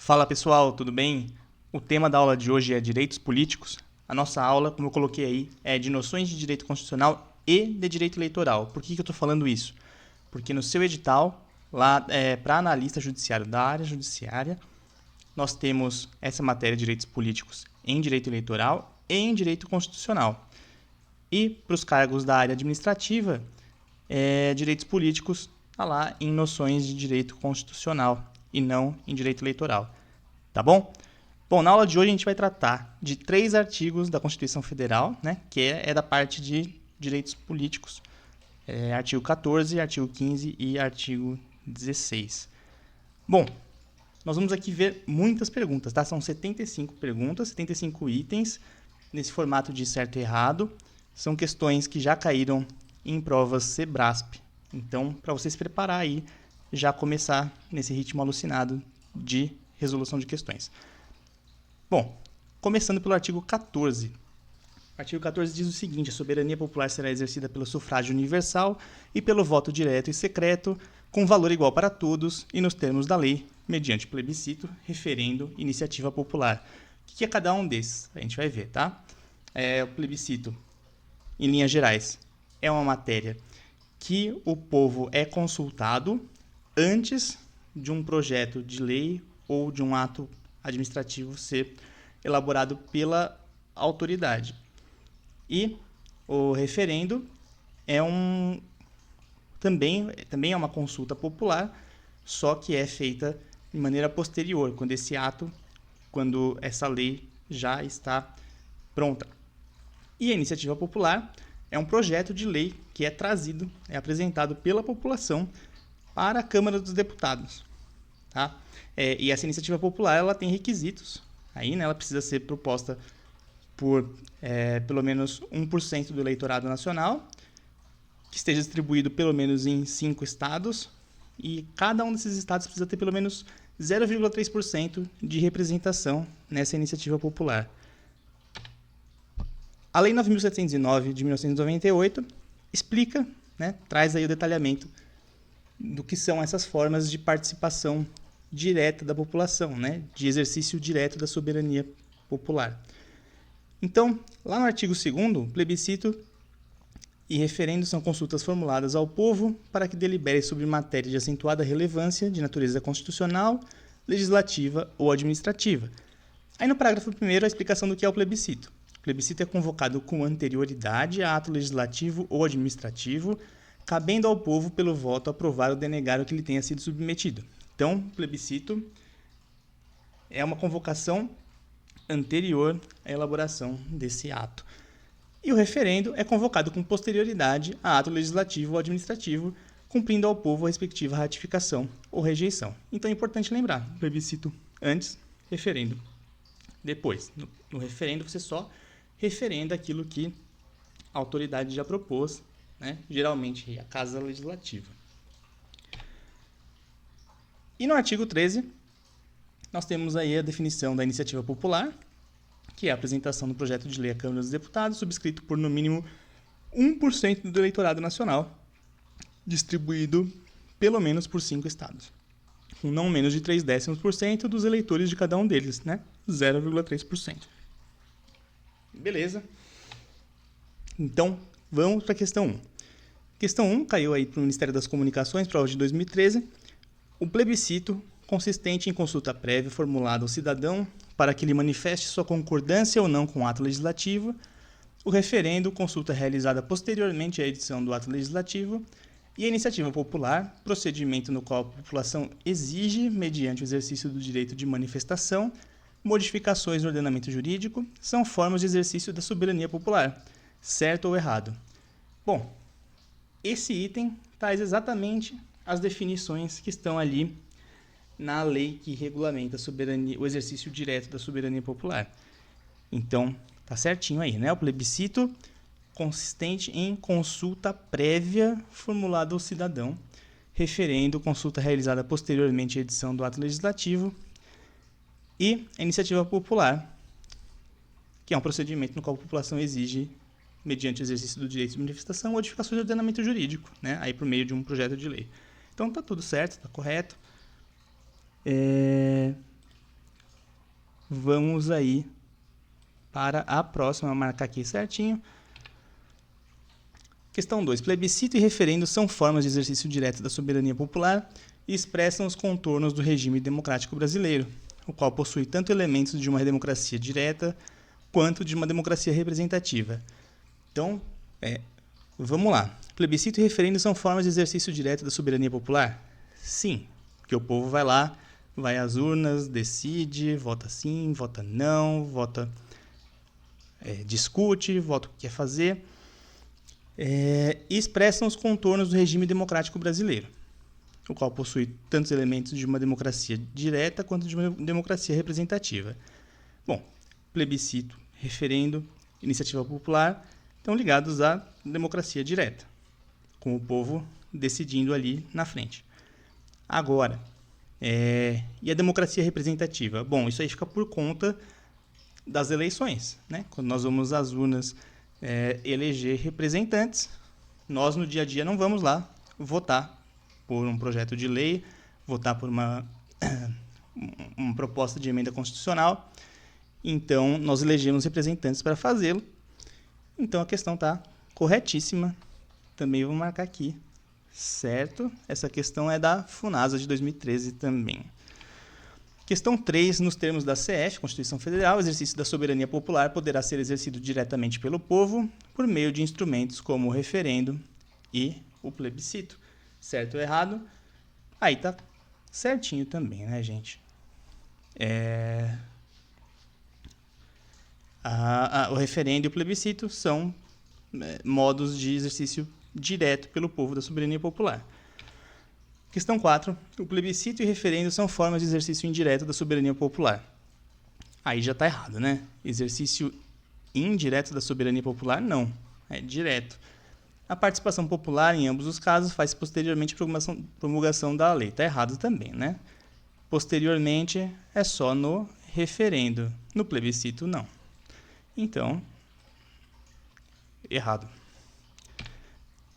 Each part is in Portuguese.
Fala pessoal, tudo bem? O tema da aula de hoje é direitos políticos. A nossa aula, como eu coloquei aí, é de noções de direito constitucional e de direito eleitoral. Por que eu estou falando isso? Porque no seu edital, lá para analista judiciário da área judiciária, nós temos essa matéria de direitos políticos em direito eleitoral e em direito constitucional. E para os cargos da área administrativa, direitos políticos está lá em noções de direito constitucional e não em direito eleitoral. Tá bom? Bom, na aula de hoje a gente vai tratar de 3 artigos da Constituição Federal, né, que é da parte de direitos políticos. Artigo 14, artigo 15 e artigo 16. Bom, nós vamos aqui ver muitas perguntas, tá? São 75 perguntas, 75 itens, nesse formato de certo e errado. São questões que já caíram em provas Sebrasp. Então, para você se preparar aí, já começar nesse ritmo alucinado de resolução de questões. Bom, começando pelo artigo 14. O artigo 14 diz o seguinte: a soberania popular será exercida pelo sufrágio universal e pelo voto direto e secreto, com valor igual para todos e nos termos da lei, mediante plebiscito, referendo, iniciativa popular. O que é cada um desses? A gente vai ver, tá? O plebiscito, em linhas gerais, é uma matéria que o povo é consultado antes de um projeto de lei ou de um ato administrativo ser elaborado pela autoridade. E o referendo também é uma consulta popular, só que é feita de maneira posterior, quando essa lei já está pronta. E a iniciativa popular é um projeto de lei que é apresentado pela população para a Câmara dos Deputados. Tá? E essa iniciativa popular ela tem requisitos. Aí, né, ela precisa ser proposta por pelo menos 1% do eleitorado nacional, que esteja distribuído pelo menos em 5 estados, e cada um desses estados precisa ter pelo menos 0,3% de representação nessa iniciativa popular. A Lei 9.709, de 1998, explica, né, traz aí o detalhamento do que são essas formas de participação direta da população, né, de exercício direto da soberania popular. Então, lá no artigo 2º, plebiscito e referendo são consultas formuladas ao povo para que delibere sobre matéria de acentuada relevância de natureza constitucional, legislativa ou administrativa. Aí no parágrafo 1º, a explicação do que é o plebiscito. O plebiscito é convocado com anterioridade a ato legislativo ou administrativo, cabendo ao povo pelo voto aprovar ou denegar o que lhe tenha sido submetido. Então, plebiscito é uma convocação anterior à elaboração desse ato. E o referendo é convocado com posterioridade a ato legislativo ou administrativo, cumprindo ao povo a respectiva ratificação ou rejeição. Então é importante lembrar, plebiscito antes, referendo depois. No referendo você só referenda aquilo que a autoridade já propôs, né? Geralmente a Casa Legislativa. E no artigo 13, nós temos aí a definição da iniciativa popular, que é a apresentação do projeto de lei à Câmara dos Deputados, subscrito por no mínimo 1% do eleitorado nacional, distribuído pelo menos por 5 estados, com não menos de 0,3% dos eleitores de cada um deles, né? 0,3%. Beleza? Então, vamos para a questão 1. Questão 1 caiu aí para o Ministério das Comunicações, prova de 2013. O plebiscito, consistente em consulta prévia formulada ao cidadão para que lhe manifeste sua concordância ou não com o ato legislativo. O referendo, consulta realizada posteriormente à edição do ato legislativo. E a iniciativa popular, procedimento no qual a população exige, mediante o exercício do direito de manifestação, modificações no ordenamento jurídico, são formas de exercício da soberania popular, certo ou errado. Bom, esse item traz exatamente as definições que estão ali na lei que regulamenta o exercício direto da soberania popular. Então, tá certinho aí, né? O plebiscito consistente em consulta prévia formulada ao cidadão, referendo, consulta realizada posteriormente à edição do ato legislativo, e a iniciativa popular, que é um procedimento no qual a população exige, mediante o exercício do direito de manifestação, modificações do ordenamento jurídico, né? Aí por meio de um projeto de lei. Então tá tudo certo, tá correto. vamos aí para a próxima, vou marcar aqui certinho. Questão 2. Plebiscito e referendo são formas de exercício direto da soberania popular e expressam os contornos do regime democrático brasileiro, o qual possui tanto elementos de uma democracia direta quanto de uma democracia representativa. Então, vamos lá. Plebiscito e referendo são formas de exercício direto da soberania popular? Sim, porque o povo vai lá, vai às urnas, decide, vota sim, vota não, vota, discute, vota o que quer fazer, e expressam os contornos do regime democrático brasileiro, o qual possui tantos elementos de uma democracia direta quanto de uma democracia representativa. Bom, plebiscito, referendo, iniciativa popular estão ligados à democracia direta, com o povo decidindo ali na frente. Agora, e a democracia representativa? Bom, isso aí fica por conta das eleições, né? Quando nós vamos às urnas eleger representantes, nós no dia a dia não vamos lá votar por um projeto de lei, votar por uma proposta de emenda constitucional. Então, nós elegemos representantes para fazê-lo. Então, a questão está corretíssima. Também vou marcar aqui, certo? Essa questão é da FUNASA de 2013 também. Questão 3. Nos termos da CF, Constituição Federal, o exercício da soberania popular poderá ser exercido diretamente pelo povo por meio de instrumentos como o referendo e o plebiscito. Certo ou errado? Aí tá certinho também, né, gente? O referendo e o plebiscito são modos de exercício direto pelo povo da soberania popular. Questão 4. O plebiscito e referendo são formas de exercício indireto da soberania popular. Aí já está errado, né? Exercício indireto da soberania popular, não. É direto. A participação popular, em ambos os casos, faz posteriormente a promulgação da lei. Está errado também, né? Posteriormente é só no referendo. No plebiscito, não. Então, errado.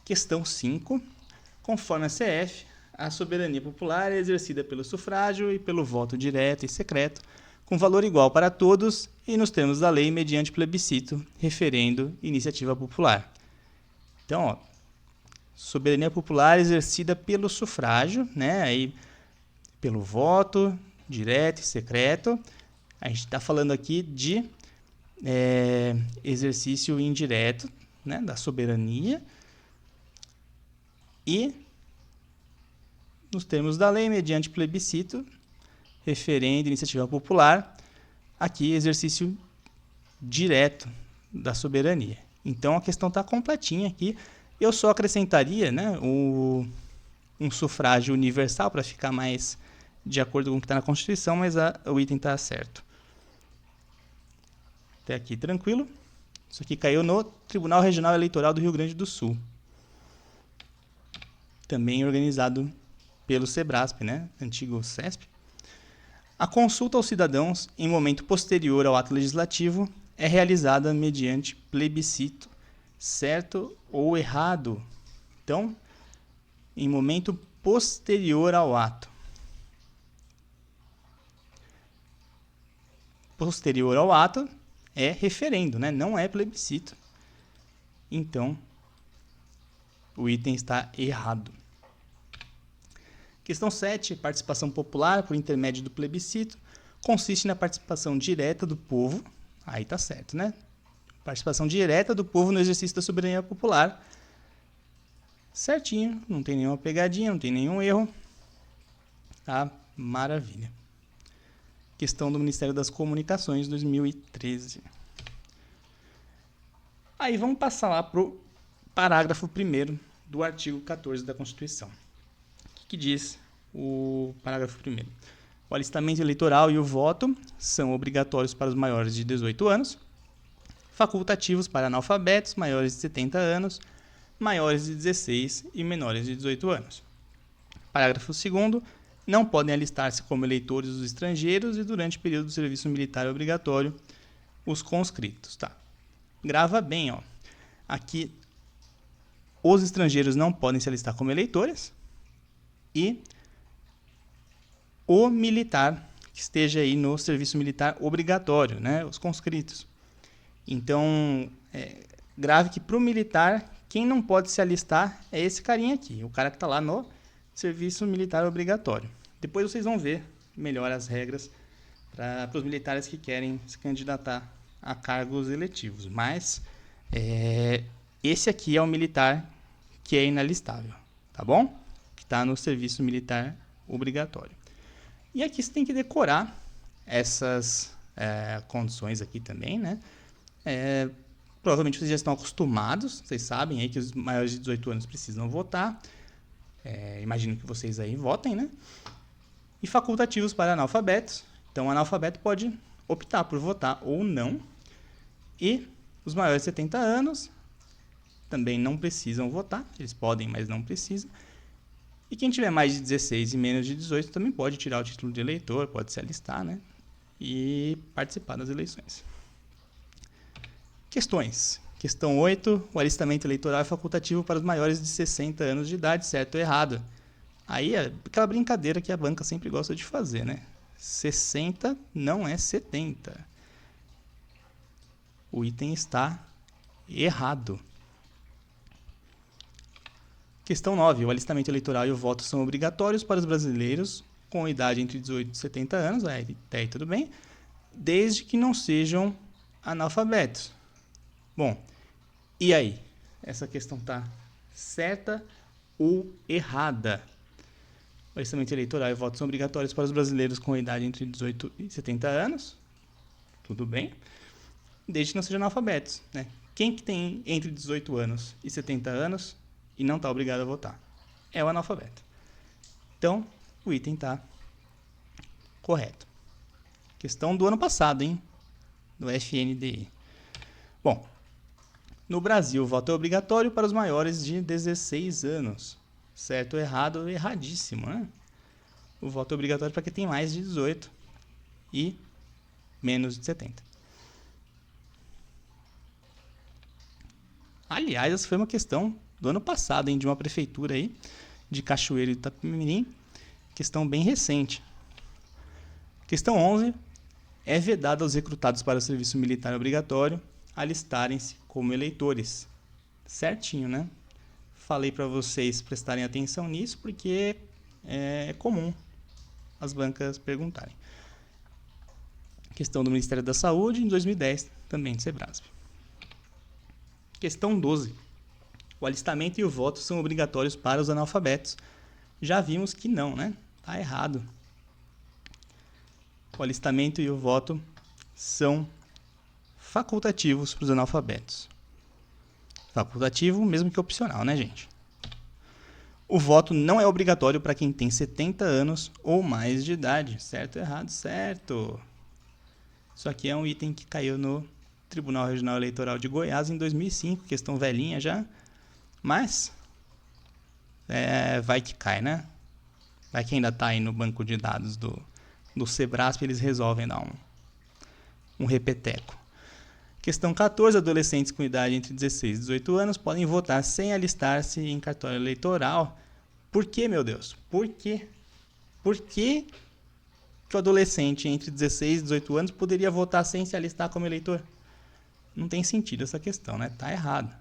Questão 5. Conforme a CF, a soberania popular é exercida pelo sufrágio e pelo voto direto e secreto, com valor igual para todos e nos termos da lei mediante plebiscito, referendo e iniciativa popular. Então, soberania popular exercida pelo sufrágio, né? Aí, pelo voto direto e secreto. A gente está falando aqui de exercício indireto, né, da soberania e nos termos da lei, mediante plebiscito, referendo, iniciativa popular, aqui exercício direto da soberania. Então a questão está completinha aqui. Eu só acrescentaria, né, um sufrágio universal para ficar mais de acordo com o que está na Constituição, mas o item está certo. Até aqui tranquilo. Isso aqui caiu no Tribunal Regional Eleitoral do Rio Grande do Sul. Também organizado pelo SEBRASP, né? Antigo CESP. A consulta aos cidadãos, em momento posterior ao ato legislativo, é realizada mediante plebiscito, certo ou errado? Então, em momento posterior ao ato. Posterior ao ato é referendo, né? Não é plebiscito. Então, o item está errado. Questão 7. Participação popular por intermédio do plebiscito consiste na participação direta do povo. Aí está certo, né? Participação direta do povo no exercício da soberania popular. Certinho, não tem nenhuma pegadinha, não tem nenhum erro. Tá? Maravilha. Questão do Ministério das Comunicações, 2013. Aí vamos passar lá para o parágrafo 1º do artigo 14 da Constituição. O que diz o parágrafo 1º? O alistamento eleitoral e o voto são obrigatórios para os maiores de 18 anos, facultativos para analfabetos maiores de 70 anos, maiores de 16 e menores de 18 anos. Parágrafo 2º. Não podem alistar-se como eleitores os estrangeiros e, durante o período do serviço militar obrigatório, os conscritos. Tá? Grava bem, ó. Aqui, os estrangeiros não podem se alistar como eleitores e o militar que esteja aí no serviço militar obrigatório, né? Os conscritos. Então, grave que para o militar, quem não pode se alistar é esse carinha aqui, o cara que está lá no serviço militar obrigatório. Depois vocês vão ver melhor as regras para os militares que querem se candidatar a cargos eletivos. Mas esse aqui é o militar que é inalistável, tá bom? Que está no serviço militar obrigatório. E aqui você tem que decorar essas condições aqui também, né? Provavelmente vocês já estão acostumados, vocês sabem aí que os maiores de 18 anos precisam votar. Imagino que vocês aí votem, né? E facultativos para analfabetos. Então, o analfabeto pode optar por votar ou não. E os maiores de 70 anos também não precisam votar. Eles podem, mas não precisam. E quem tiver mais de 16 e menos de 18 também pode tirar o título de eleitor, pode se alistar, né? E participar das eleições. Questões. Questão 8. O alistamento eleitoral é facultativo para os maiores de 60 anos de idade, certo ou errado? Aí é aquela brincadeira que a banca sempre gosta de fazer, né? 60 não é 70. O item está errado. Questão 9. O alistamento eleitoral e o voto são obrigatórios para os brasileiros com idade entre 18 e 70 anos, até aí tudo bem, desde que não sejam analfabetos. Bom, e aí? Essa questão está certa ou errada? O alistamento eleitoral e o voto são obrigatórios para os brasileiros com idade entre 18 e 70 anos. Tudo bem. Desde que não sejam analfabetos, né? Quem que tem entre 18 anos e 70 anos e não está obrigado a votar? É o analfabeto. Então, o item está correto. Questão do ano passado, hein? Do FNDE. Bom, no Brasil, o voto é obrigatório para os maiores de 16 anos. Certo ou errado? Erradíssimo, né? O voto é obrigatório para quem tem mais de 18 e menos de 70. Aliás, essa foi uma questão do ano passado, hein, de uma prefeitura aí, de Cachoeiro e Itapemirim. Questão bem recente. Questão 11. É vedado aos recrutados para o serviço militar obrigatório alistarem-se como eleitores. Certinho, né? Falei para vocês prestarem atenção nisso porque é comum as bancas perguntarem. Questão do Ministério da Saúde, em 2010, também de Sebrasp. Questão 12. O alistamento e o voto são obrigatórios para os analfabetos. Já vimos que não, né? Tá errado. O alistamento e o voto são facultativos para os analfabetos. Facultativo, mesmo que opcional, né, gente? O voto não é obrigatório para quem tem 70 anos ou mais de idade. Certo ou errado? Certo. Isso aqui é um item que caiu no Tribunal Regional Eleitoral de Goiás em 2005. Questão velhinha já. Mas vai que cai, né? Vai que ainda está aí no banco de dados do Sebrasp, eles resolvem dar um repeteco. Questão 14. Adolescentes com idade entre 16 e 18 anos podem votar sem alistar-se em cartório eleitoral. Por quê, meu Deus? Por quê? Por que o adolescente entre 16 e 18 anos poderia votar sem se alistar como eleitor? Não tem sentido essa questão, né? Tá errado.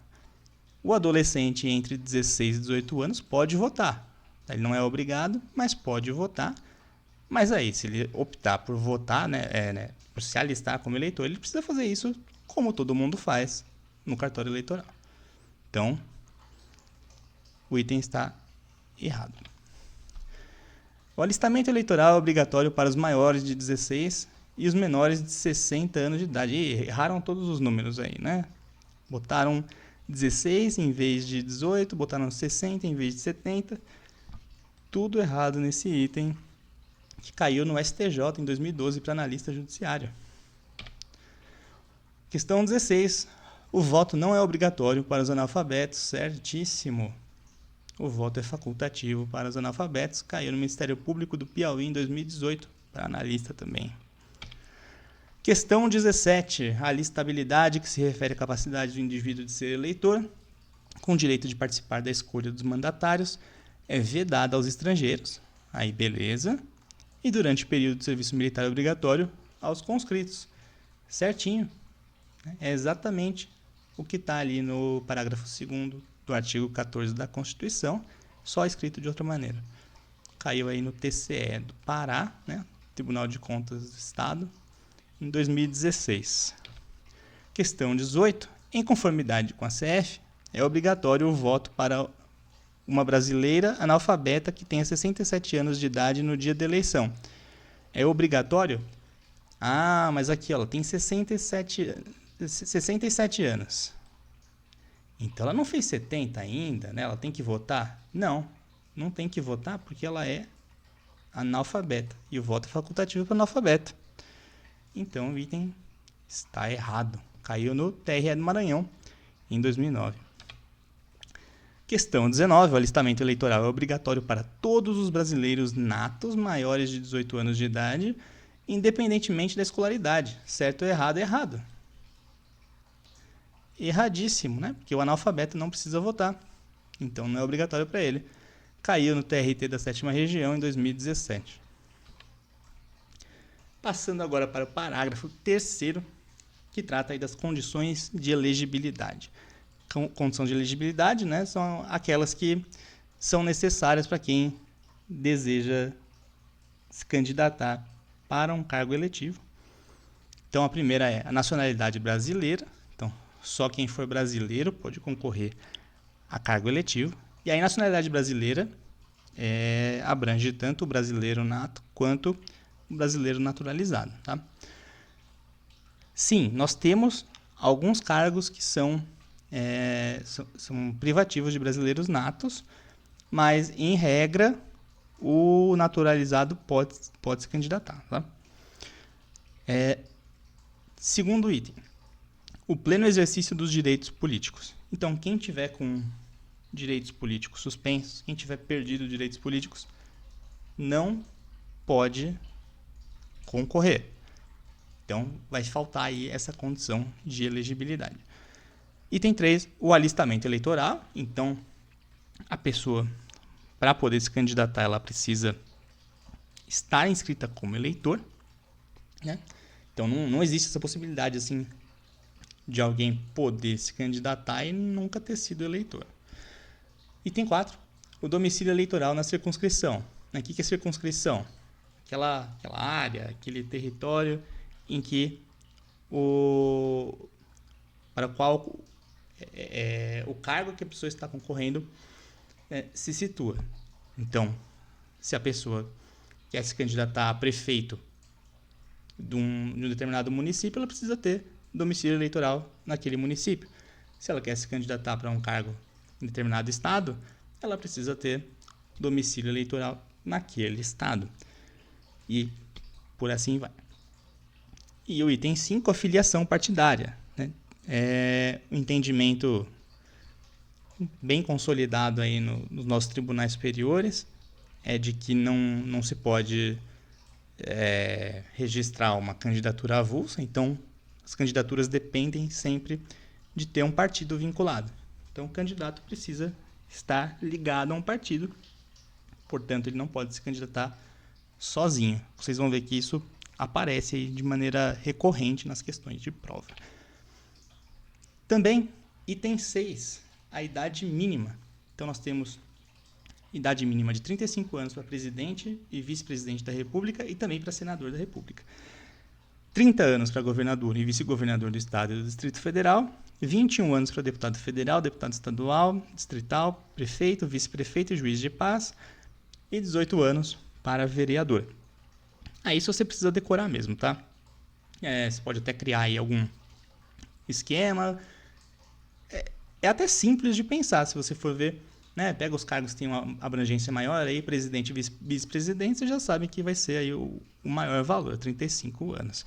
O adolescente entre 16 e 18 anos pode votar. Ele não é obrigado, mas pode votar. Mas aí, se ele optar por votar, por se alistar como eleitor, ele precisa fazer isso como todo mundo faz no cartório eleitoral. Então, o item está errado. O alistamento eleitoral é obrigatório para os maiores de 16 e os menores de 60 anos de idade. Erraram todos os números aí, né? Botaram 16 em vez de 18, botaram 60 em vez de 70. Tudo errado nesse item que caiu no STJ em 2012 para analista judiciário. Questão 16. O voto não é obrigatório para os analfabetos. Certíssimo. O voto é facultativo para os analfabetos. Caiu no Ministério Público do Piauí em 2018 para analista também. Questão 17. A listabilidade, que se refere à capacidade do indivíduo de ser eleitor, com direito de participar da escolha dos mandatários, é vedada aos estrangeiros. Aí, beleza. e durante o período de serviço militar obrigatório aos conscritos. Certinho. É exatamente o que está ali no parágrafo 2º do artigo 14 da Constituição, só escrito de outra maneira. Caiu aí no TCE do Pará, né? Tribunal de Contas do Estado, em 2016. Questão 18. Em conformidade com a CF, é obrigatório o voto para uma brasileira analfabeta que tenha 67 anos de idade no dia da eleição. É obrigatório? Ah, mas aqui ela tem 67 anos. Então ela não fez 70 ainda, né? Ela tem que votar? Não, não tem que votar porque ela é analfabeta. E o voto é facultativo para analfabeta. Então o item está errado. Caiu no TRE do Maranhão em 2009. Questão 19. O alistamento eleitoral é obrigatório para todos os brasileiros natos maiores de 18 anos de idade, independentemente da escolaridade. Certo ou errado? Errado. Erradíssimo, né? Porque o analfabeto não precisa votar. Então não é obrigatório para ele. Caiu no TRT da 7ª Região em 2017. Passando agora para o parágrafo 3º, que trata aí das condições de elegibilidade. Condição de elegibilidade, né, são aquelas que são necessárias para quem deseja se candidatar para um cargo eletivo. Então, a primeira é a nacionalidade brasileira. Então, só quem for brasileiro pode concorrer a cargo eletivo. E aí, a nacionalidade brasileira abrange tanto o brasileiro nato quanto o brasileiro naturalizado. Tá? Sim, nós temos alguns cargos que são privativos de brasileiros natos, mas, em regra, o naturalizado pode se candidatar. Tá? Segundo item, o pleno exercício dos direitos políticos. Então, quem tiver com direitos políticos suspensos, quem tiver perdido direitos políticos, não pode concorrer. Então, vai faltar aí essa condição de elegibilidade. Item 3, o alistamento eleitoral. Então, a pessoa, para poder se candidatar, ela precisa estar inscrita como eleitor, né? Então, não existe essa possibilidade assim, de alguém poder se candidatar e nunca ter sido eleitor. Item 4, o domicílio eleitoral na circunscrição. O que é circunscrição? Aquela área, aquele território em que para o qual o cargo que a pessoa está concorrendo se situa. Então, se a pessoa quer se candidatar a prefeito de um determinado município, ela precisa ter domicílio eleitoral naquele município. Se ela quer se candidatar para um cargo em determinado estado, ela precisa ter domicílio eleitoral naquele estado. E por assim vai. E o item 5, a filiação partidária. Né? É um entendimento bem consolidado aí nos nossos tribunais superiores, de que não se pode registrar uma candidatura avulsa. Então, as candidaturas dependem sempre de ter um partido vinculado. Então, o candidato precisa estar ligado a um partido, portanto, ele não pode se candidatar sozinho. Vocês vão ver que isso aparece aí de maneira recorrente nas questões de prova. Também, item 6, a idade mínima. Então, nós temos idade mínima de 35 anos para presidente e vice-presidente da República e também para senador da República. 30 anos para governador e vice-governador do Estado e do Distrito Federal, 21 anos para deputado federal, deputado estadual, distrital, prefeito, vice-prefeito e juiz de paz, e 18 anos para vereador. Isso você precisa decorar mesmo, tá? Você pode até criar aí algum esquema. É até simples de pensar, se você for ver, né? Pega os cargos que têm uma abrangência maior, aí presidente e vice-presidente, você já sabe que vai ser aí o maior valor, 35 anos.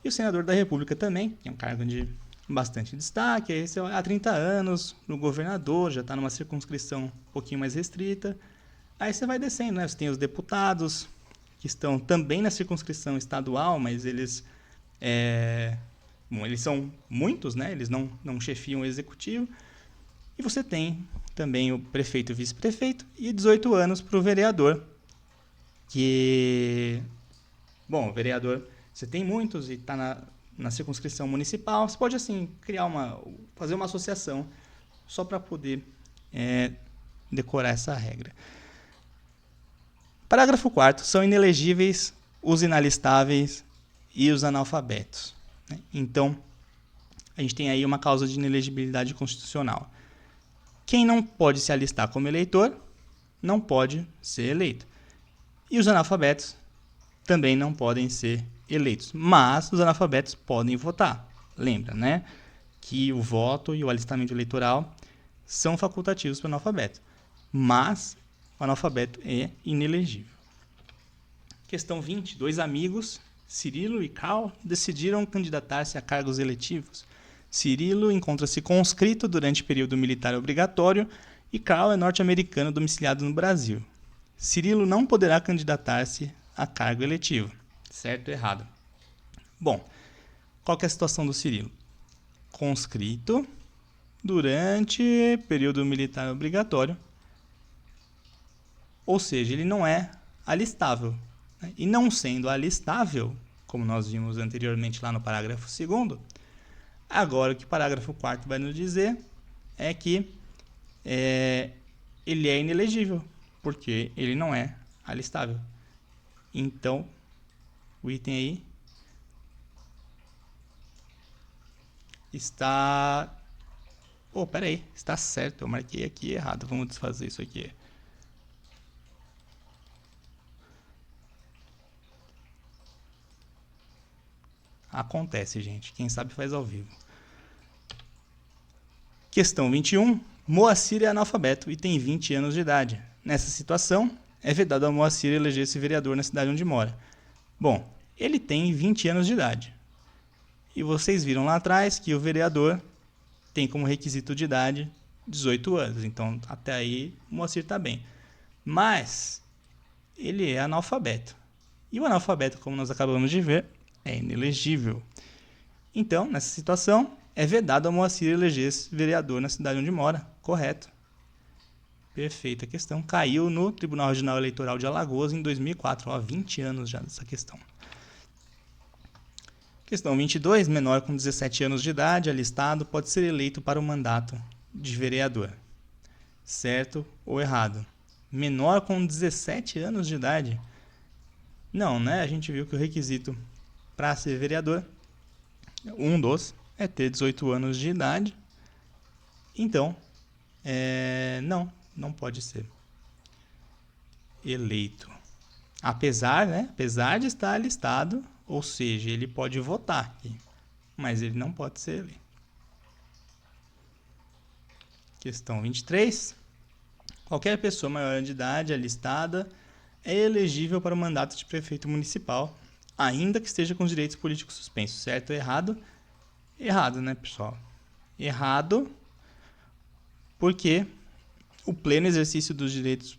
E o senador da República também, que é um cargo de bastante destaque, aí você há 30 anos, no governador, já está numa circunscrição um pouquinho mais restrita. Aí você vai descendo, né? Você tem os deputados, que estão também na circunscrição estadual, mas eles são muitos, né? Eles não chefiam o executivo. E você tem também o prefeito e vice-prefeito, e 18 anos para o vereador, que, bom, vereador, você tem muitos e está na circunscrição municipal, você pode, assim, fazer uma associação só para poder decorar essa regra. Parágrafo 4º. São inelegíveis os inalistáveis e os analfabetos. Né? Então, a gente tem aí uma causa de inelegibilidade constitucional. Quem não pode se alistar como eleitor, não pode ser eleito. E os analfabetos também não podem ser eleitos. Mas os analfabetos podem votar. Lembra, né? Que o voto e o alistamento eleitoral são facultativos para o analfabeto. Mas o analfabeto é inelegível. Questão 20. 2 amigos, Cirilo e Karl, decidiram candidatar-se a cargos eletivos. Cirilo encontra-se conscrito durante o período militar obrigatório e Karl é norte-americano domiciliado no Brasil. Cirilo não poderá candidatar-se a cargo eletivo. Certo ou errado? Bom, qual que é a situação do Cirilo? Conscrito durante período militar obrigatório, ou seja, ele não é alistável. Né? E não sendo alistável, como nós vimos anteriormente lá no parágrafo 2º, agora o que o parágrafo 4º vai nos dizer é que ele é inelegível, porque ele não é alistável. Então, o item aí está... peraí, está certo, eu marquei aqui errado, vamos desfazer isso aqui. Acontece, gente, quem sabe faz ao vivo. Questão 21. Moacir é analfabeto e tem 20 anos de idade. Nessa situação, é vedado a Moacir eleger-se vereador na cidade onde mora. Bom, ele tem 20 anos de idade. E vocês viram lá atrás que o vereador tem como requisito de idade 18 anos. Então, até aí, o Moacir está bem. Mas, ele é analfabeto. E o analfabeto, como nós acabamos de ver, é inelegível. Então, nessa situação, é vedado a Moacir eleger-se vereador na cidade onde mora. Correto. Perfeita questão. Caiu no Tribunal Regional Eleitoral de Alagoas em 2004. 20 anos já dessa questão. Questão 22. Menor com 17 anos de idade, alistado, pode ser eleito para o mandato de vereador. Certo ou errado? Menor com 17 anos de idade? Não, né? A gente viu que o requisito para ser vereador, um dos, é ter 18 anos de idade. Então, não pode ser eleito. Apesar de estar alistado, ou seja, ele pode votar aqui, mas ele não pode ser eleito. Questão 23. Qualquer pessoa maior de idade alistada é elegível para o mandato de prefeito municipal, ainda que esteja com os direitos políticos suspensos. Certo ou errado? Errado, né, pessoal? Errado, porque o pleno exercício dos direitos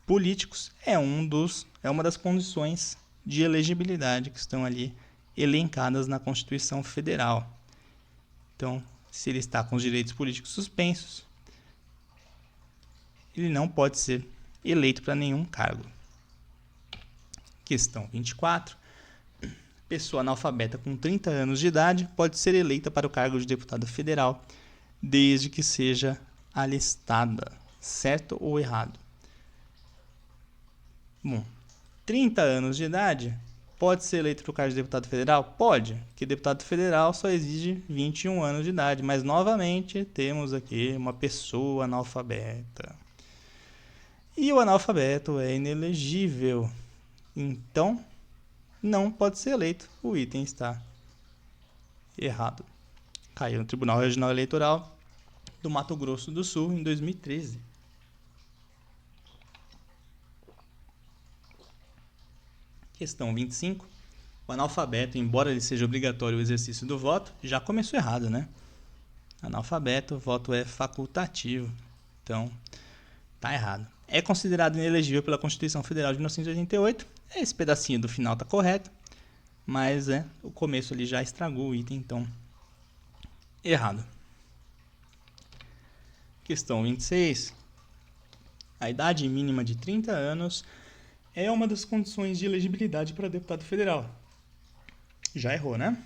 políticos é uma das condições de elegibilidade que estão ali elencadas na Constituição Federal. Então, se ele está com os direitos políticos suspensos, ele não pode ser eleito para nenhum cargo. Questão 24. Pessoa analfabeta com 30 anos de idade pode ser eleita para o cargo de deputada federal, desde que seja alistada. Certo ou errado? Bom, 30 anos de idade pode ser eleito para o cargo de deputado federal? Pode, porque deputado federal só exige 21 anos de idade. Mas, novamente, temos aqui uma pessoa analfabeta. E o analfabeto é inelegível. Então, não pode ser eleito. O item está errado. Caiu no Tribunal Regional Eleitoral do Mato Grosso do Sul em 2013. Questão 25. O analfabeto, embora ele seja obrigatório o exercício do voto, já começou errado, né? Analfabeto, o voto é facultativo. Então, tá errado. É considerado inelegível pela Constituição Federal de 1988. Esse pedacinho do final tá correto, mas o começo ali já estragou o item, então errado. Questão 26. A idade mínima de 30 anos é uma das condições de elegibilidade para deputado federal. Já errou, né?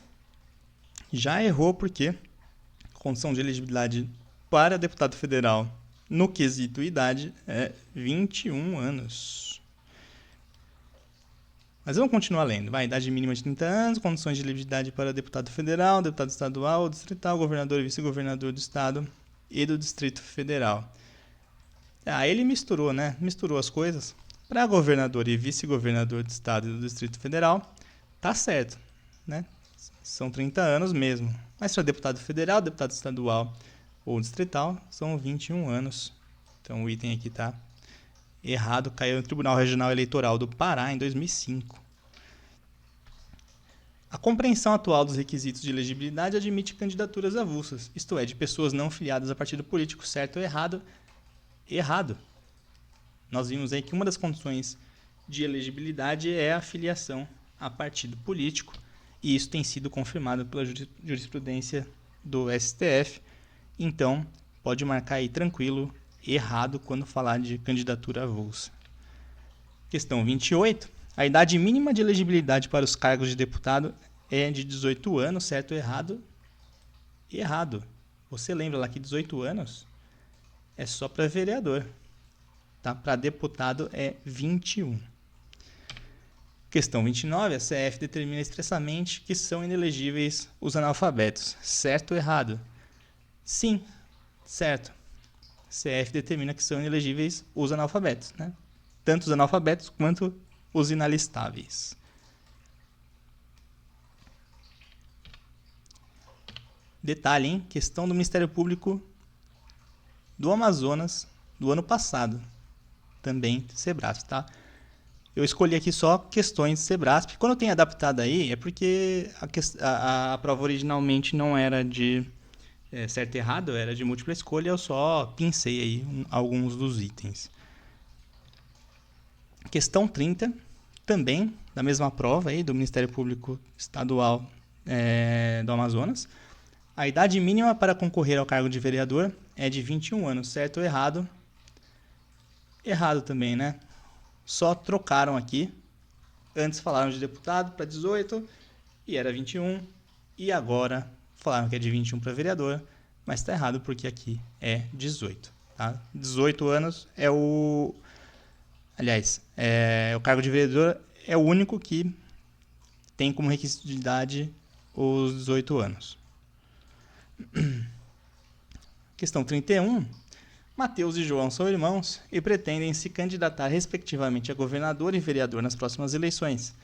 Já errou porque a condição de elegibilidade para deputado federal no quesito idade é 21 anos. Mas vamos continuar lendo. Vai, idade mínima de 30 anos, condições de elegibilidade para deputado federal, deputado estadual, distrital, governador e vice-governador do estado e do Distrito Federal. Ele misturou, né? Misturou as coisas. Para governador e vice-governador do estado e do Distrito Federal, tá certo, né? São 30 anos mesmo. Mas para deputado federal, deputado estadual ou distrital, são 21 anos. Então o item aqui tá errado, caiu no Tribunal Regional Eleitoral do Pará em 2005. A compreensão atual dos requisitos de elegibilidade admite candidaturas avulsas, isto é, de pessoas não filiadas a partido político, certo ou errado? Errado. Nós vimos aí que uma das condições de elegibilidade é a filiação a partido político, e isso tem sido confirmado pela jurisprudência do STF. Então, pode marcar aí tranquilo, errado quando falar de candidatura avulsa. Questão 28. A idade mínima de elegibilidade para os cargos de deputado é de 18 anos, certo ou errado? Errado. Você lembra lá que 18 anos é só para vereador. Tá? Para deputado é 21. Questão 29. A CF determina expressamente que são inelegíveis os analfabetos. Certo ou errado? Sim, certo. CF determina que são inelegíveis os analfabetos, né? Tanto os analfabetos quanto os inalistáveis. Detalhe, hein? Questão do Ministério Público do Amazonas do ano passado. Também Sebrasp, tá? Eu escolhi aqui só questões de Sebrasp. Quando eu tenho adaptado aí, é porque a prova originalmente não era de certo e errado, era de múltipla escolha, eu só pincei aí alguns dos itens. Questão 30, também da mesma prova aí do Ministério Público Estadual do Amazonas. A idade mínima para concorrer ao cargo de vereador é de 21 anos, certo ou errado? Errado também, né? Só trocaram aqui. Antes falaram de deputado para 18 e era 21, e agora falaram que é de 21 para vereador, mas está errado porque aqui é 18. Tá? 18 anos é o... Aliás, o cargo de vereador é o único que tem como requisito de idade os 18 anos. Questão 31. Mateus e João são irmãos e pretendem se candidatar respectivamente a governador e vereador nas próximas eleições.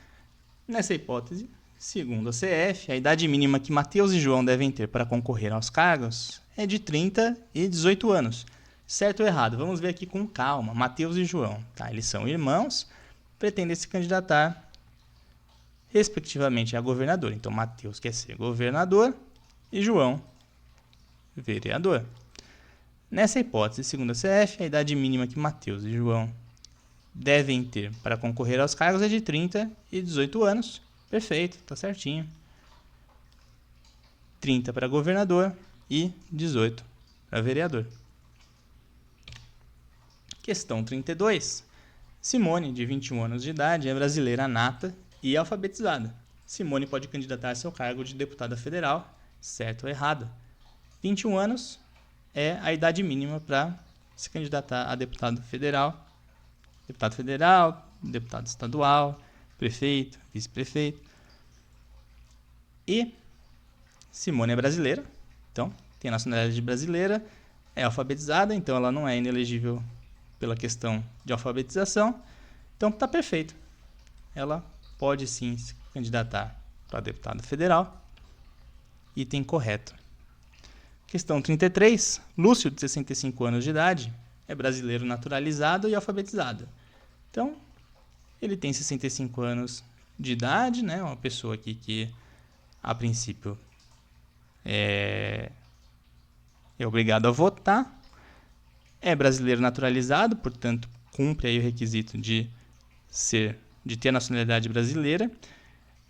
Nessa hipótese, segundo a CF, a idade mínima que Mateus e João devem ter para concorrer aos cargos é de 30 e 18 anos. Certo ou errado? Vamos ver aqui com calma. Mateus e João, tá? Eles são irmãos, pretendem se candidatar respectivamente a governador. Então, Mateus quer ser governador e João, vereador. Nessa hipótese, segundo a CF, a idade mínima que Mateus e João devem ter para concorrer aos cargos é de 30 e 18 anos. Perfeito, tá certinho. 30 para governador e 18 para vereador. Questão 32. Simone, de 21 anos de idade, é brasileira nata e alfabetizada. Simone pode candidatar-se ao cargo de deputada federal, certo ou errado? 21 anos é a idade mínima para se candidatar a deputado federal, deputado estadual, prefeito, vice-prefeito. E Simone é brasileira, então tem nacionalidade brasileira, é alfabetizada, então ela não é inelegível pela questão de alfabetização, então está perfeito. Ela pode sim se candidatar para deputado federal. Item correto. Questão 33. Lúcio, de 65 anos de idade, é brasileiro naturalizado e alfabetizado. Então, ele tem 65 anos de idade, né? Uma pessoa aqui que, a princípio, é obrigado a votar. É brasileiro naturalizado, portanto, cumpre aí o requisito de ter a nacionalidade brasileira.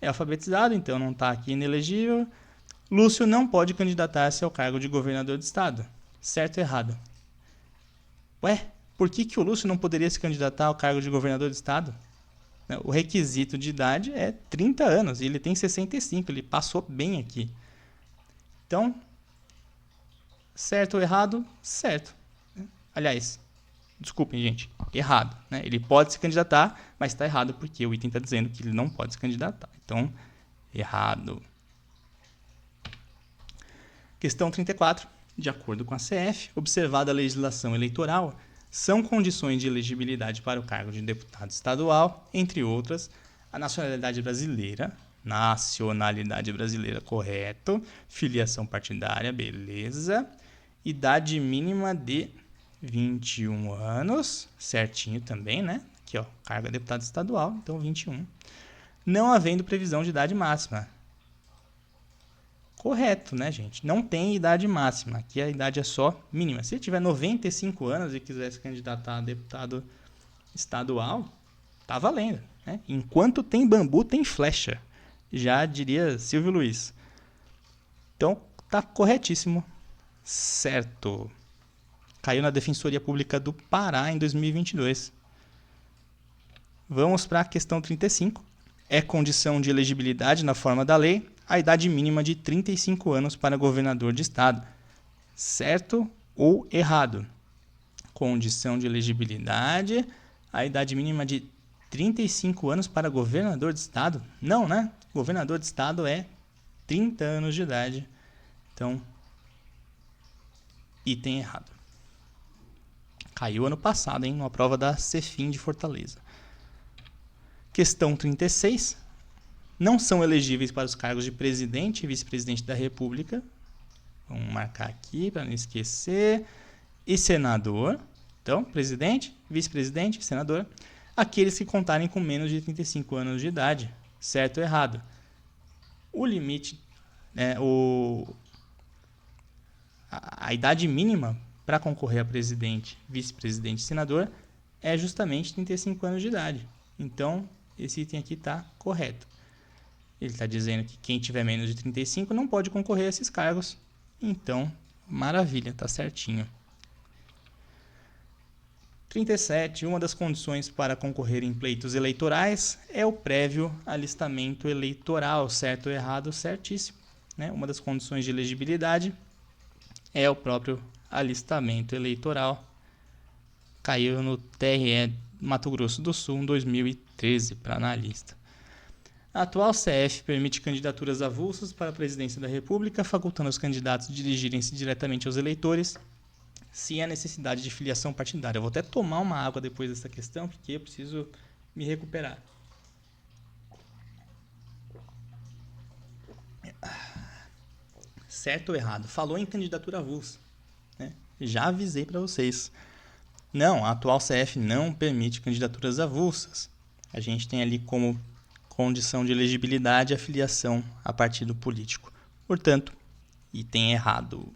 É alfabetizado, então não está aqui inelegível. Lúcio não pode candidatar-se ao cargo de governador do estado. Certo ou errado? Ué, por que o Lúcio não poderia se candidatar ao cargo de governador do estado? né? O requisito de idade é 30 anos e ele tem 65, ele passou bem aqui. Então, certo ou errado? Certo. Aliás, desculpem, gente, errado, né? Ele pode se candidatar, mas está errado porque o item está dizendo que ele não pode se candidatar. Então, errado. Questão 34. De acordo com a CF, observada a legislação eleitoral, são condições de elegibilidade para o cargo de deputado estadual, entre outras, a nacionalidade brasileira, correto, filiação partidária, beleza, idade mínima de 21 anos, certinho também, né? Aqui, ó, cargo de deputado estadual, então 21. Não havendo previsão de idade máxima. Correto, né, gente? Não tem idade máxima. Aqui a idade é só mínima. Se ele tiver 95 anos e quiser se candidatar a deputado estadual, tá valendo, né? Enquanto tem bambu, tem flecha. Já diria Silvio Luiz. Então, tá corretíssimo. Certo. Caiu na Defensoria Pública do Pará em 2022. Vamos para a questão 35. É condição de elegibilidade na forma da lei a idade mínima de 35 anos para governador de estado. Certo ou errado? Condição de elegibilidade, a idade mínima de 35 anos para governador de estado? Não, né? Governador de estado é 30 anos de idade. Então, item errado. Caiu ano passado, hein? Numa prova da Cefim de Fortaleza. Questão 36. Não são elegíveis para os cargos de presidente e vice-presidente da República. Vamos marcar aqui para não esquecer. E senador. Então, presidente, vice-presidente, senador. Aqueles que contarem com menos de 35 anos de idade. Certo ou errado? O limite, a idade mínima para concorrer a presidente, vice-presidente e senador é justamente 35 anos de idade. Então, esse item aqui está correto. Ele está dizendo que quem tiver menos de 35 não pode concorrer a esses cargos. Então, maravilha, está certinho. 37. Uma das condições para concorrer em pleitos eleitorais é o prévio alistamento eleitoral. Certo ou errado? Certíssimo, né? Uma das condições de elegibilidade é o próprio alistamento eleitoral. Caiu no TRE Mato Grosso do Sul em 2013 para analista. A atual CF permite candidaturas avulsas para a presidência da República, facultando os candidatos dirigirem-se diretamente aos eleitores, se há necessidade de filiação partidária. Eu vou até tomar uma água depois dessa questão, porque eu preciso me recuperar. Certo ou errado? Falou em candidatura avulsa, né? Já avisei para vocês. Não, a atual CF não permite candidaturas avulsas. A gente tem ali como condição de elegibilidade a filiação a partido político. Portanto, item errado.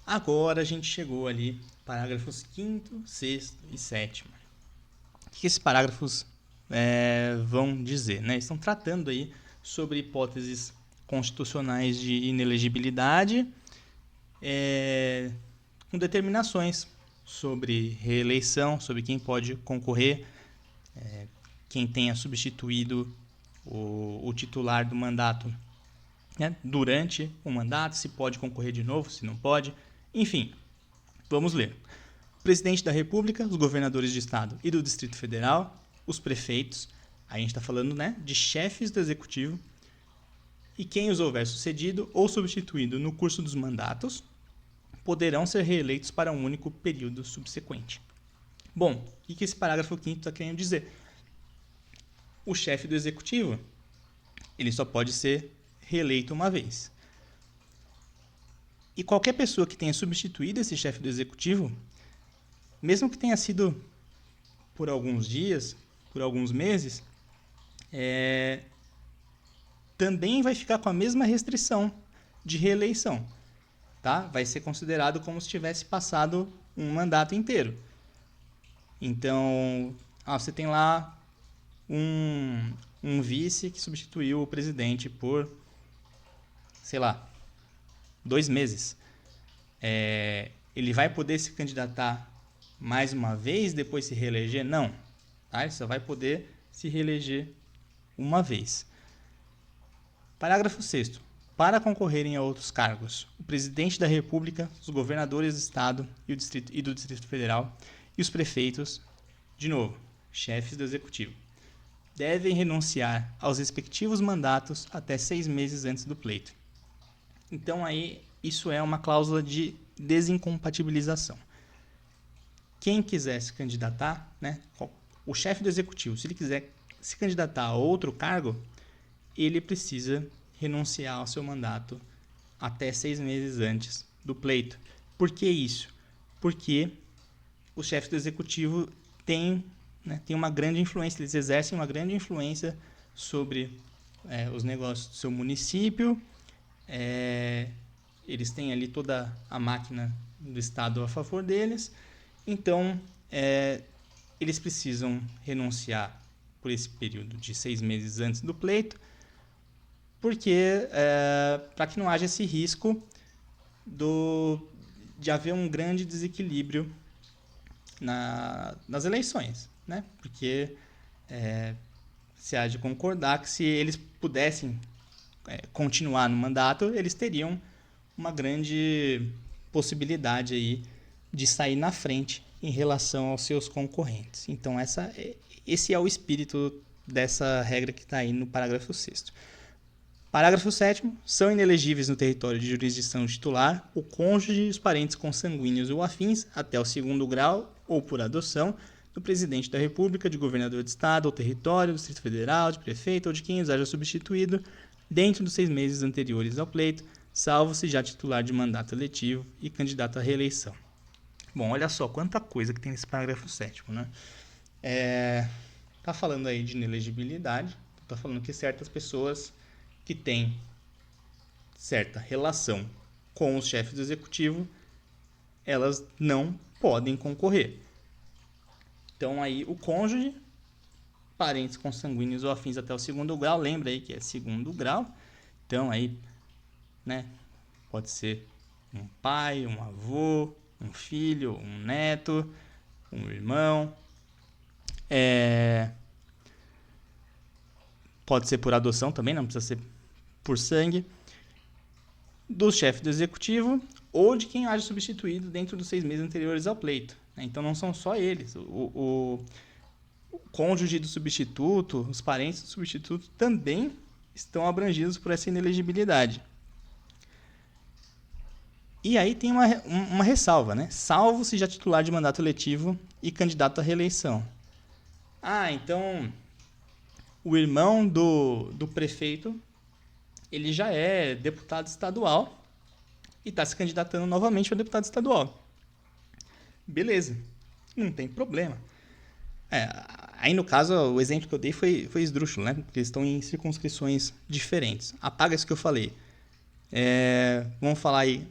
Agora a gente chegou ali, parágrafos 5º, 6º e 7º. O que esses parágrafos vão dizer, né? Estão tratando aí sobre hipóteses constitucionais de inelegibilidade, com determinações sobre reeleição, sobre quem pode concorrer, quem tenha substituído o titular do mandato, né, durante o mandato, se pode concorrer de novo, se não pode. Enfim, vamos ler. O presidente da República, os governadores de estado e do Distrito Federal, os prefeitos, a gente está falando, né, de chefes do executivo, e quem os houver sucedido ou substituído no curso dos mandatos, poderão ser reeleitos para um único período subsequente. Bom, o que esse parágrafo 5º está querendo dizer? O chefe do executivo, ele só pode ser reeleito uma vez. E qualquer pessoa que tenha substituído esse chefe do executivo, mesmo que tenha sido por alguns dias, por alguns meses, também vai ficar com a mesma restrição de reeleição. Tá? Vai ser considerado como se tivesse passado um mandato inteiro. Então, você tem lá um vice que substituiu o presidente por, 2 meses. Ele vai poder se candidatar mais uma vez depois se reeleger? Não. Tá? Ele só vai poder se reeleger uma vez. Parágrafo 6º. Para concorrerem a outros cargos, o presidente da República, os governadores do Estado e do Distrito Federal e os prefeitos, de novo, chefes do Executivo, devem renunciar aos respectivos mandatos até 6 meses antes do pleito. Então, aí, isso é uma cláusula de desincompatibilização. Quem quiser se candidatar, né, o chefe do Executivo, se ele quiser se candidatar a outro cargo, ele precisa renunciar ao seu mandato até 6 meses antes do pleito. Por que isso? Porque os chefes do Executivo têm uma grande influência, eles exercem uma grande influência sobre os negócios do seu município, eles têm ali toda a máquina do Estado a favor deles, então eles precisam renunciar por esse período de 6 meses antes do pleito, porque para que não haja esse risco de haver um grande desequilíbrio nas eleições, né? Porque se há de concordar que se eles pudessem continuar no mandato, eles teriam uma grande possibilidade aí de sair na frente em relação aos seus concorrentes. Então, esse é o espírito dessa regra que está aí no parágrafo 6º. Parágrafo 7º. São inelegíveis no território de jurisdição titular o cônjuge e os parentes consanguíneos ou afins até o 2º grau ou por adoção do presidente da República, de governador de estado ou território, do Distrito Federal, de prefeito ou de quem os haja substituído dentro dos 6 meses anteriores ao pleito, salvo se já titular de mandato eletivo e candidato à reeleição. Bom, olha só quanta coisa que tem nesse parágrafo 7º, né? Tá falando aí de inelegibilidade, tá falando que certas pessoas que têm certa relação com os chefes do executivo, elas não podem concorrer. Então aí o cônjuge, parentes consanguíneos ou afins até o 2º grau, lembra aí que é 2º grau, então aí, né, pode ser um pai, um avô, um filho, um neto, um irmão, pode ser por adoção também, não precisa ser por sangue, do chefe do executivo ou de quem haja substituído dentro dos 6 meses anteriores ao pleito. Então não são só eles. O cônjuge do substituto, os parentes do substituto também estão abrangidos por essa inelegibilidade. E aí tem uma ressalva, né? Salvo se já titular de mandato eletivo e candidato à reeleição. Então o irmão do prefeito, ele já é deputado estadual e está se candidatando novamente a deputado estadual. Beleza, não tem problema. Aí no caso, o exemplo que eu dei foi esdrúxulo, né? Porque eles estão em circunscrições diferentes. Apaga isso que eu falei. Vamos falar aí,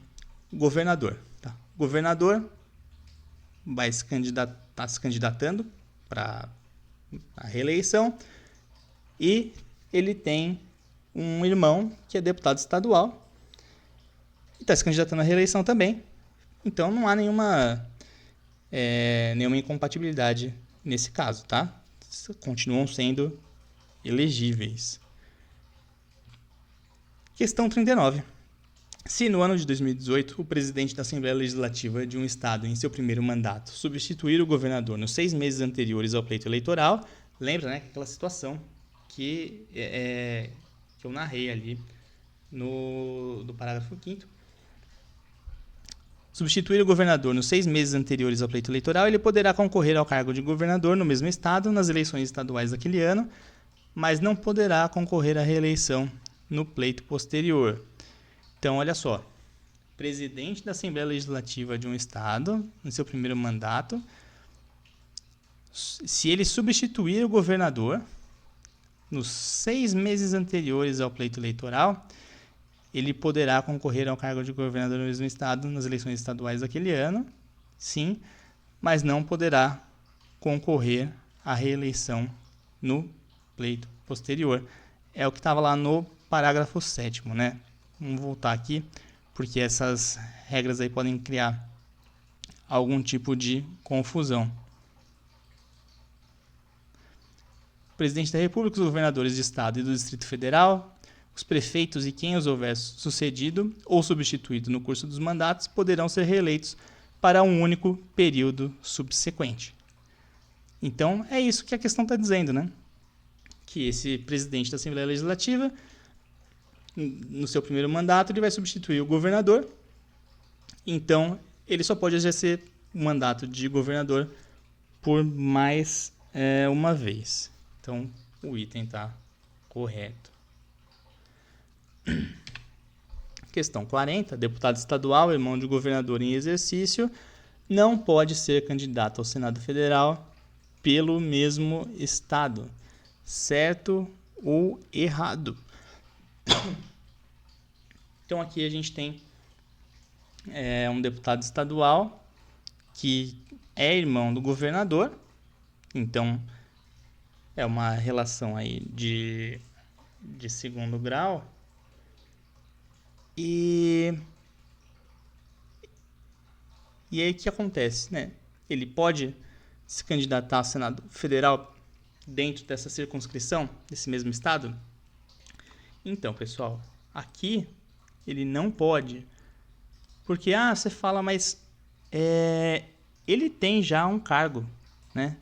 governador. Tá? Governador vai tá se candidatando para a reeleição e ele tem um irmão que é deputado estadual e está se candidatando à reeleição também. Então não há nenhuma incompatibilidade nesse caso, tá? Continuam sendo elegíveis. Questão 39. Se no ano de 2018 o presidente da Assembleia Legislativa de um estado em seu primeiro mandato substituir o governador nos 6 meses anteriores ao pleito eleitoral, lembra, né, aquela situação que eu narrei ali no parágrafo 5º. Substituir o governador nos 6 meses anteriores ao pleito eleitoral, ele poderá concorrer ao cargo de governador no mesmo estado nas eleições estaduais daquele ano, mas não poderá concorrer à reeleição no pleito posterior. Então, olha só, presidente da Assembleia Legislativa de um estado, no seu primeiro mandato, se ele substituir o governador nos 6 meses anteriores ao pleito eleitoral, ele poderá concorrer ao cargo de governador no mesmo estado nas eleições estaduais daquele ano, sim, mas não poderá concorrer à reeleição no pleito posterior. É o que estava lá no parágrafo 7º, né? Vamos voltar aqui, porque essas regras aí podem criar algum tipo de confusão. O presidente da República, os governadores de Estado e do Distrito Federal, os prefeitos e quem os houver sucedido ou substituído no curso dos mandatos poderão ser reeleitos para um único período subsequente. Então, é isso que a questão está dizendo, né? Que esse presidente da Assembleia Legislativa, no seu primeiro mandato, ele vai substituir o governador. Então, ele só pode exercer o mandato de governador por mais uma vez. Então, o item está correto. Questão 40. Deputado estadual, irmão de governador em exercício, não pode ser candidato ao Senado Federal pelo mesmo estado. Certo ou errado? Então, aqui a gente tem um deputado estadual que é irmão do governador. Então, é uma relação aí de segundo grau. E aí o que acontece, né? Ele pode se candidatar ao Senado Federal dentro dessa circunscrição, desse mesmo estado? Então, pessoal, aqui ele não pode. Porque, você fala, mas ele tem já um cargo, né?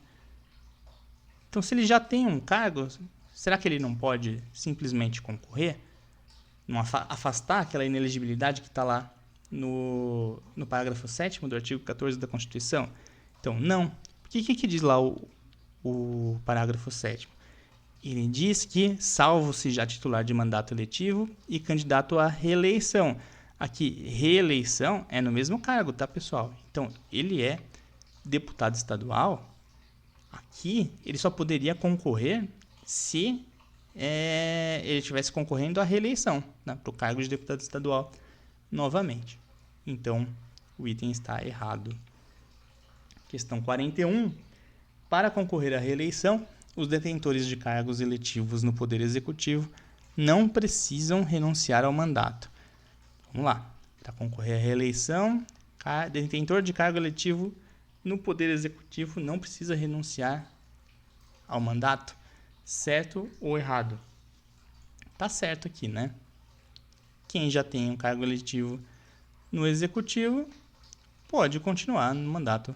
Então, se ele já tem um cargo, será que ele não pode simplesmente concorrer? Não afastar aquela inelegibilidade que está lá no parágrafo 7º do artigo 14 da Constituição? Então, não. O que diz lá o parágrafo 7º? Ele diz que, salvo-se já titular de mandato eletivo e candidato à reeleição. Aqui, reeleição é no mesmo cargo, tá, pessoal? Então, ele é deputado estadual. Aqui, ele só poderia concorrer se ele estivesse concorrendo à reeleição, né, para o cargo de deputado estadual novamente. Então, o item está errado. Questão 41. Para concorrer à reeleição, os detentores de cargos eletivos no Poder Executivo não precisam renunciar ao mandato. Vamos lá. Para concorrer à reeleição, detentor de cargo eletivo no Poder Executivo não precisa renunciar ao mandato. Certo ou errado? Tá certo aqui, né? Quem já tem um cargo eletivo no Executivo pode continuar no mandato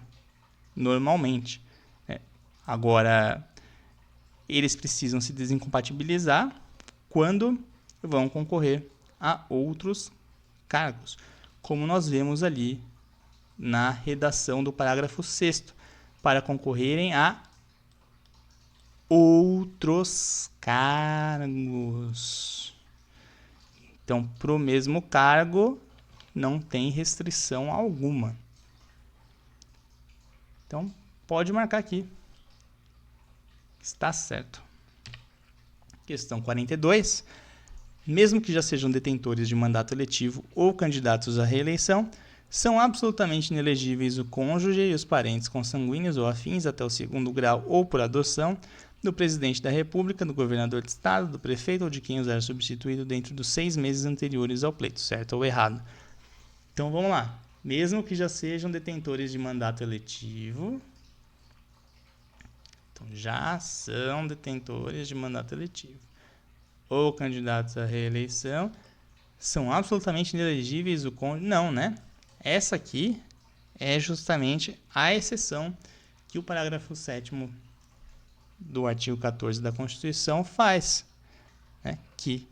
normalmente. Agora, eles precisam se desincompatibilizar quando vão concorrer a outros cargos, como nós vemos ali na redação do parágrafo 6º, para concorrerem a outros cargos. Então, para o mesmo cargo, não tem restrição alguma. Então, pode marcar aqui. Está certo. Questão 42. Mesmo que já sejam detentores de mandato eletivo ou candidatos à reeleição, são absolutamente inelegíveis o cônjuge e os parentes consanguíneos ou afins até o segundo grau ou por adoção do presidente da República, do governador de estado, do prefeito ou de quem os era substituído dentro dos 6 meses anteriores ao pleito, certo ou errado? Então, vamos lá. Mesmo que já sejam detentores de mandato eletivo, então já são detentores de mandato eletivo, ou candidatos à reeleição, são absolutamente inelegíveis o cônjuge? Não, né? Essa aqui é justamente a exceção que o parágrafo 7º do artigo 14 da Constituição faz, né? Que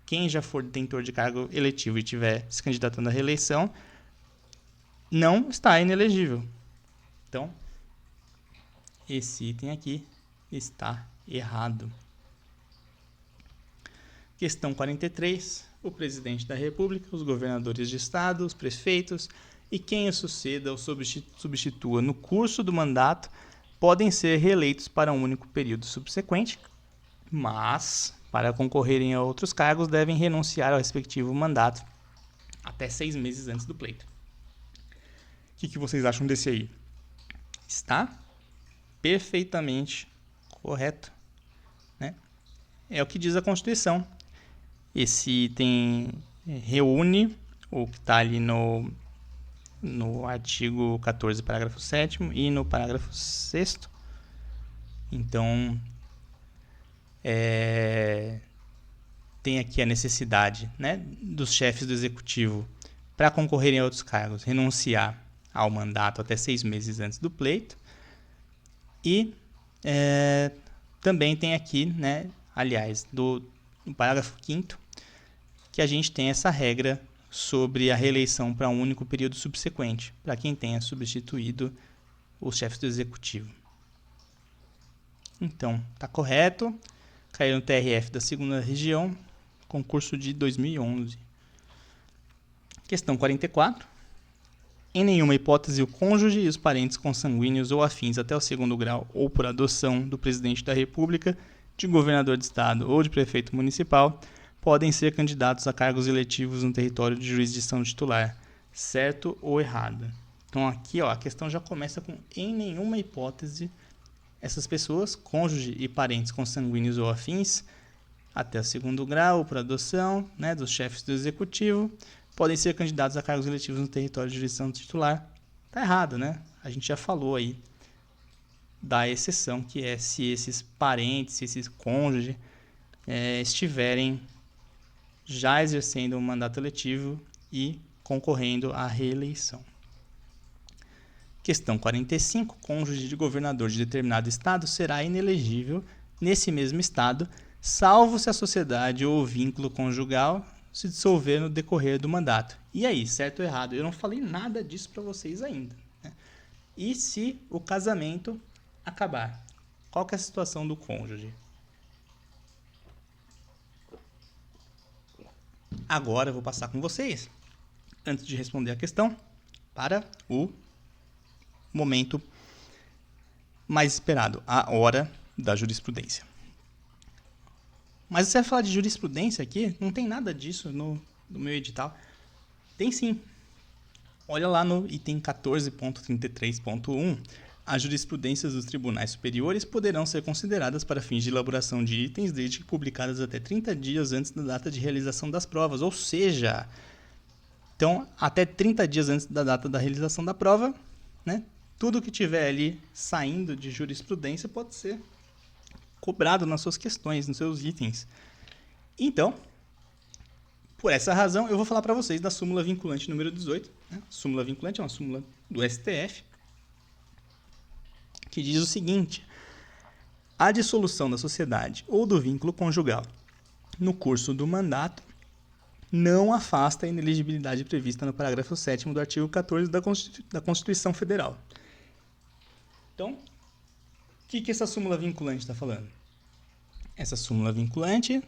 quem já for detentor de cargo eletivo e estiver se candidatando à reeleição não está inelegível. Então, esse item aqui está errado. Questão 43. O presidente da República, os governadores de estado, os prefeitos e quem o suceda ou substitua no curso do mandato podem ser reeleitos para um único período subsequente, mas, para concorrerem a outros cargos, devem renunciar ao respectivo mandato até 6 meses antes do pleito. O que vocês acham desse aí? Está perfeitamente correto, né? É o que diz a Constituição. Esse item reúne o que está ali no no artigo 14, parágrafo 7º e no parágrafo 6º. Então, tem aqui a necessidade, né, dos chefes do executivo para concorrerem a outros cargos, renunciar ao mandato até 6 meses antes do pleito. E também tem aqui, né, aliás, no parágrafo 5º, que a gente tem essa regra sobre a reeleição para um único período subsequente, para quem tenha substituído os chefes do executivo. Então, está correto. Caiu no TRF da 2ª Região, concurso de 2011. Questão 44. Em nenhuma hipótese, o cônjuge e os parentes consanguíneos ou afins até o 2º grau ou por adoção do presidente da República, de governador de estado ou de prefeito municipal podem ser candidatos a cargos eletivos no território de jurisdição titular, certo ou errado. Então aqui a questão já começa com em nenhuma hipótese essas pessoas, cônjuge e parentes consanguíneos ou afins, até o 2º grau ou por adoção, né, dos chefes do executivo, podem ser candidatos a cargos eletivos no território de jurisdição titular. Tá errado, né? A gente já falou aí da exceção, que é se esses parentes, se esses cônjuges estiverem já exercendo um mandato eletivo e concorrendo à reeleição. Questão 45. Cônjuge de governador de determinado estado será inelegível nesse mesmo estado, salvo se a sociedade ou o vínculo conjugal se dissolver no decorrer do mandato. E aí, certo ou errado? Eu não falei nada disso para vocês ainda, né? E se o casamento acabar? Qual que é a situação do cônjuge? Agora eu vou passar com vocês, antes de responder a questão, para o momento mais esperado, a hora da jurisprudência. Mas você vai falar de jurisprudência aqui? Não tem nada disso no meu edital. Tem sim. Olha lá no item 14.33.1. As jurisprudências dos tribunais superiores poderão ser consideradas para fins de elaboração de itens desde que publicadas até 30 dias antes da data de realização das provas. Ou seja, então, até 30 dias antes da data da realização da prova, né, tudo que tiver ali saindo de jurisprudência pode ser cobrado nas suas questões, nos seus itens. Então, por essa razão, eu vou falar para vocês da súmula vinculante número 18. Né? Súmula vinculante é uma súmula do STF, que diz o seguinte: a dissolução da sociedade ou do vínculo conjugal no curso do mandato não afasta a inelegibilidade prevista no parágrafo 7º do artigo 14 da Constituição Federal. Então, o que essa súmula vinculante está falando? Essa súmula vinculante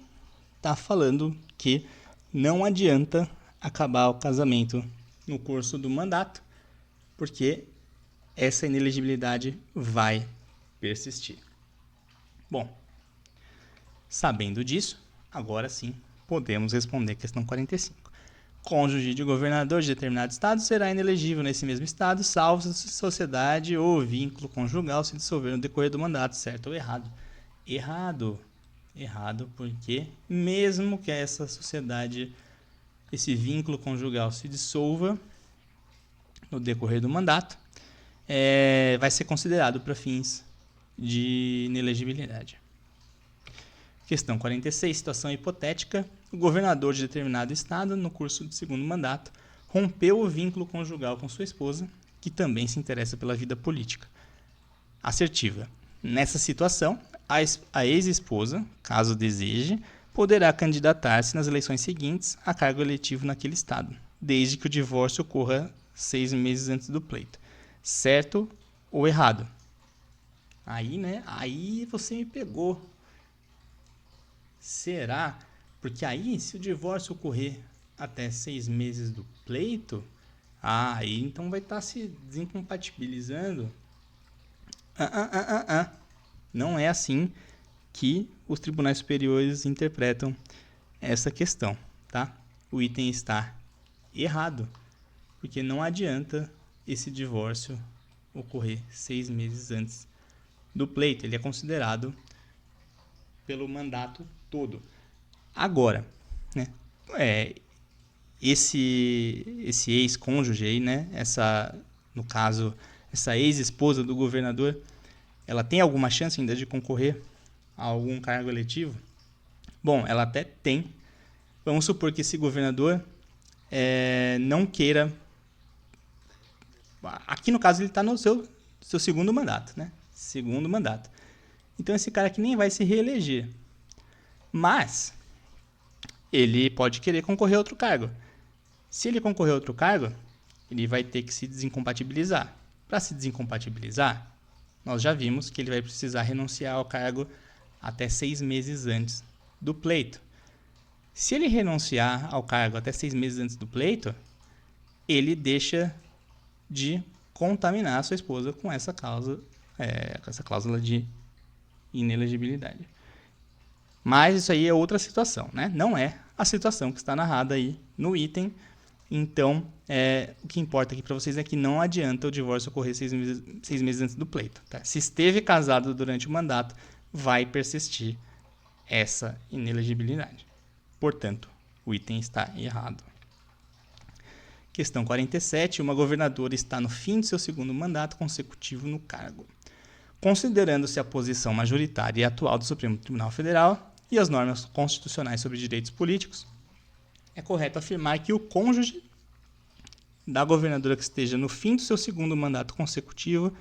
está falando que não adianta acabar o casamento no curso do mandato, porque essa inelegibilidade vai persistir. Bom, sabendo disso, agora sim podemos responder a questão 45. Cônjuge de governador de determinado estado será inelegível nesse mesmo estado, salvo se a sociedade ou vínculo conjugal se dissolver no decorrer do mandato, certo ou errado? Errado. Errado, porque mesmo que essa sociedade, esse vínculo conjugal se dissolva no decorrer do mandato, vai ser considerado para fins de inelegibilidade. Questão 46, situação hipotética. O governador de determinado estado, no curso do 2º mandato, rompeu o vínculo conjugal com sua esposa, que também se interessa pela vida política. Assertiva. Nessa situação, a ex-esposa, caso deseje, poderá candidatar-se nas eleições seguintes a cargo eletivo naquele estado, desde que o divórcio ocorra 6 meses antes do pleito. Certo ou errado? Aí você me pegou. Será? Porque aí, se o divórcio ocorrer até 6 meses do pleito, aí então vai estar se desincompatibilizando. Não é assim que os tribunais superiores interpretam essa questão, tá? O item está errado, porque não adianta esse divórcio ocorrer 6 meses antes do pleito. Ele é considerado pelo mandato todo. Agora, né, esse ex-cônjuge aí, né? No caso, essa ex-esposa do governador, ela tem alguma chance ainda de concorrer a algum cargo eletivo? Bom, ela até tem. Vamos supor que esse governador não queira... Aqui no caso ele está no seu segundo mandato, né? Segundo mandato. Então esse cara aqui nem vai se reeleger. Mas ele pode querer concorrer a outro cargo. Se ele concorrer a outro cargo, ele vai ter que se desincompatibilizar. Para se desincompatibilizar, nós já vimos que ele vai precisar renunciar ao cargo até 6 meses antes do pleito. Se ele renunciar ao cargo até 6 meses antes do pleito, ele deixa de contaminar a sua esposa com essa cláusula de inelegibilidade. Mas isso aí é outra situação, né? Não é a situação que está narrada aí no item. Então, o que importa aqui para vocês é que não adianta o divórcio ocorrer 6 meses antes do pleito. Tá? Se esteve casado durante o mandato, vai persistir essa inelegibilidade. Portanto, o item está errado. Questão 47. Uma governadora está no fim de seu segundo mandato consecutivo no cargo. Considerando-se a posição majoritária e atual do Supremo Tribunal Federal e as normas constitucionais sobre direitos políticos, é correto afirmar que o cônjuge da governadora que esteja no fim do seu segundo mandato consecutivo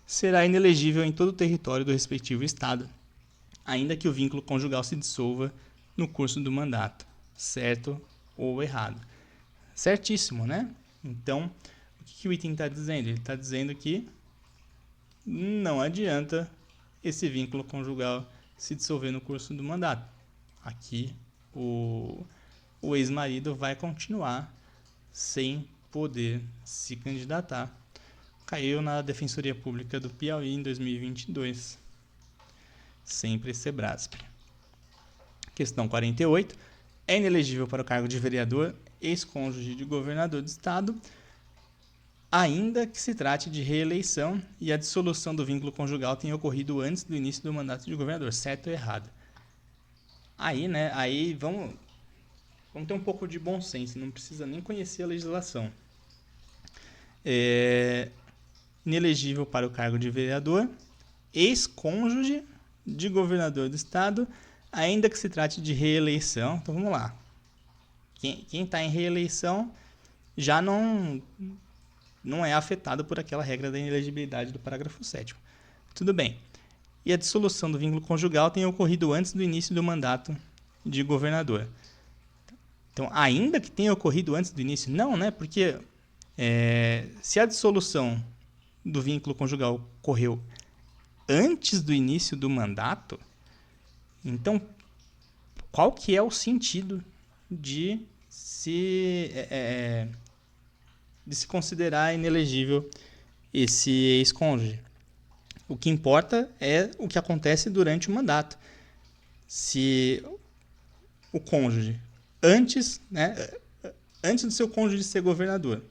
será inelegível em todo o território do respectivo estado, ainda que o vínculo conjugal se dissolva no curso do mandato. Certo ou errado? Certíssimo, né? Então, o que o item está dizendo? Ele está dizendo que não adianta esse vínculo conjugal se dissolver no curso do mandato. Aqui, o ex-marido vai continuar sem poder se candidatar. Caiu na Defensoria Pública do Piauí em 2022. Sempre Sebrasp. Questão 48. É inelegível para o cargo de vereador, ex-cônjuge de governador do estado, ainda que se trate de reeleição e a dissolução do vínculo conjugal tenha ocorrido antes do início do mandato de governador. Certo ou errado? Aí, né? Aí vamos ter um pouco de bom senso, não precisa nem conhecer a legislação. Inelegível para o cargo de vereador, ex-cônjuge de governador do estado, ainda que se trate de reeleição. Então vamos lá. Quem está em reeleição já não é afetado por aquela regra da inelegibilidade do parágrafo 7º. Tudo bem. E a dissolução do vínculo conjugal tem ocorrido antes do início do mandato de governador. Então, ainda que tenha ocorrido antes do início, não, né? Porque se a dissolução do vínculo conjugal ocorreu antes do início do mandato, então qual que é o sentido de se considerar inelegível esse ex-cônjuge? O que importa é o que acontece durante o mandato. Se o cônjuge, antes do seu cônjuge ser governador,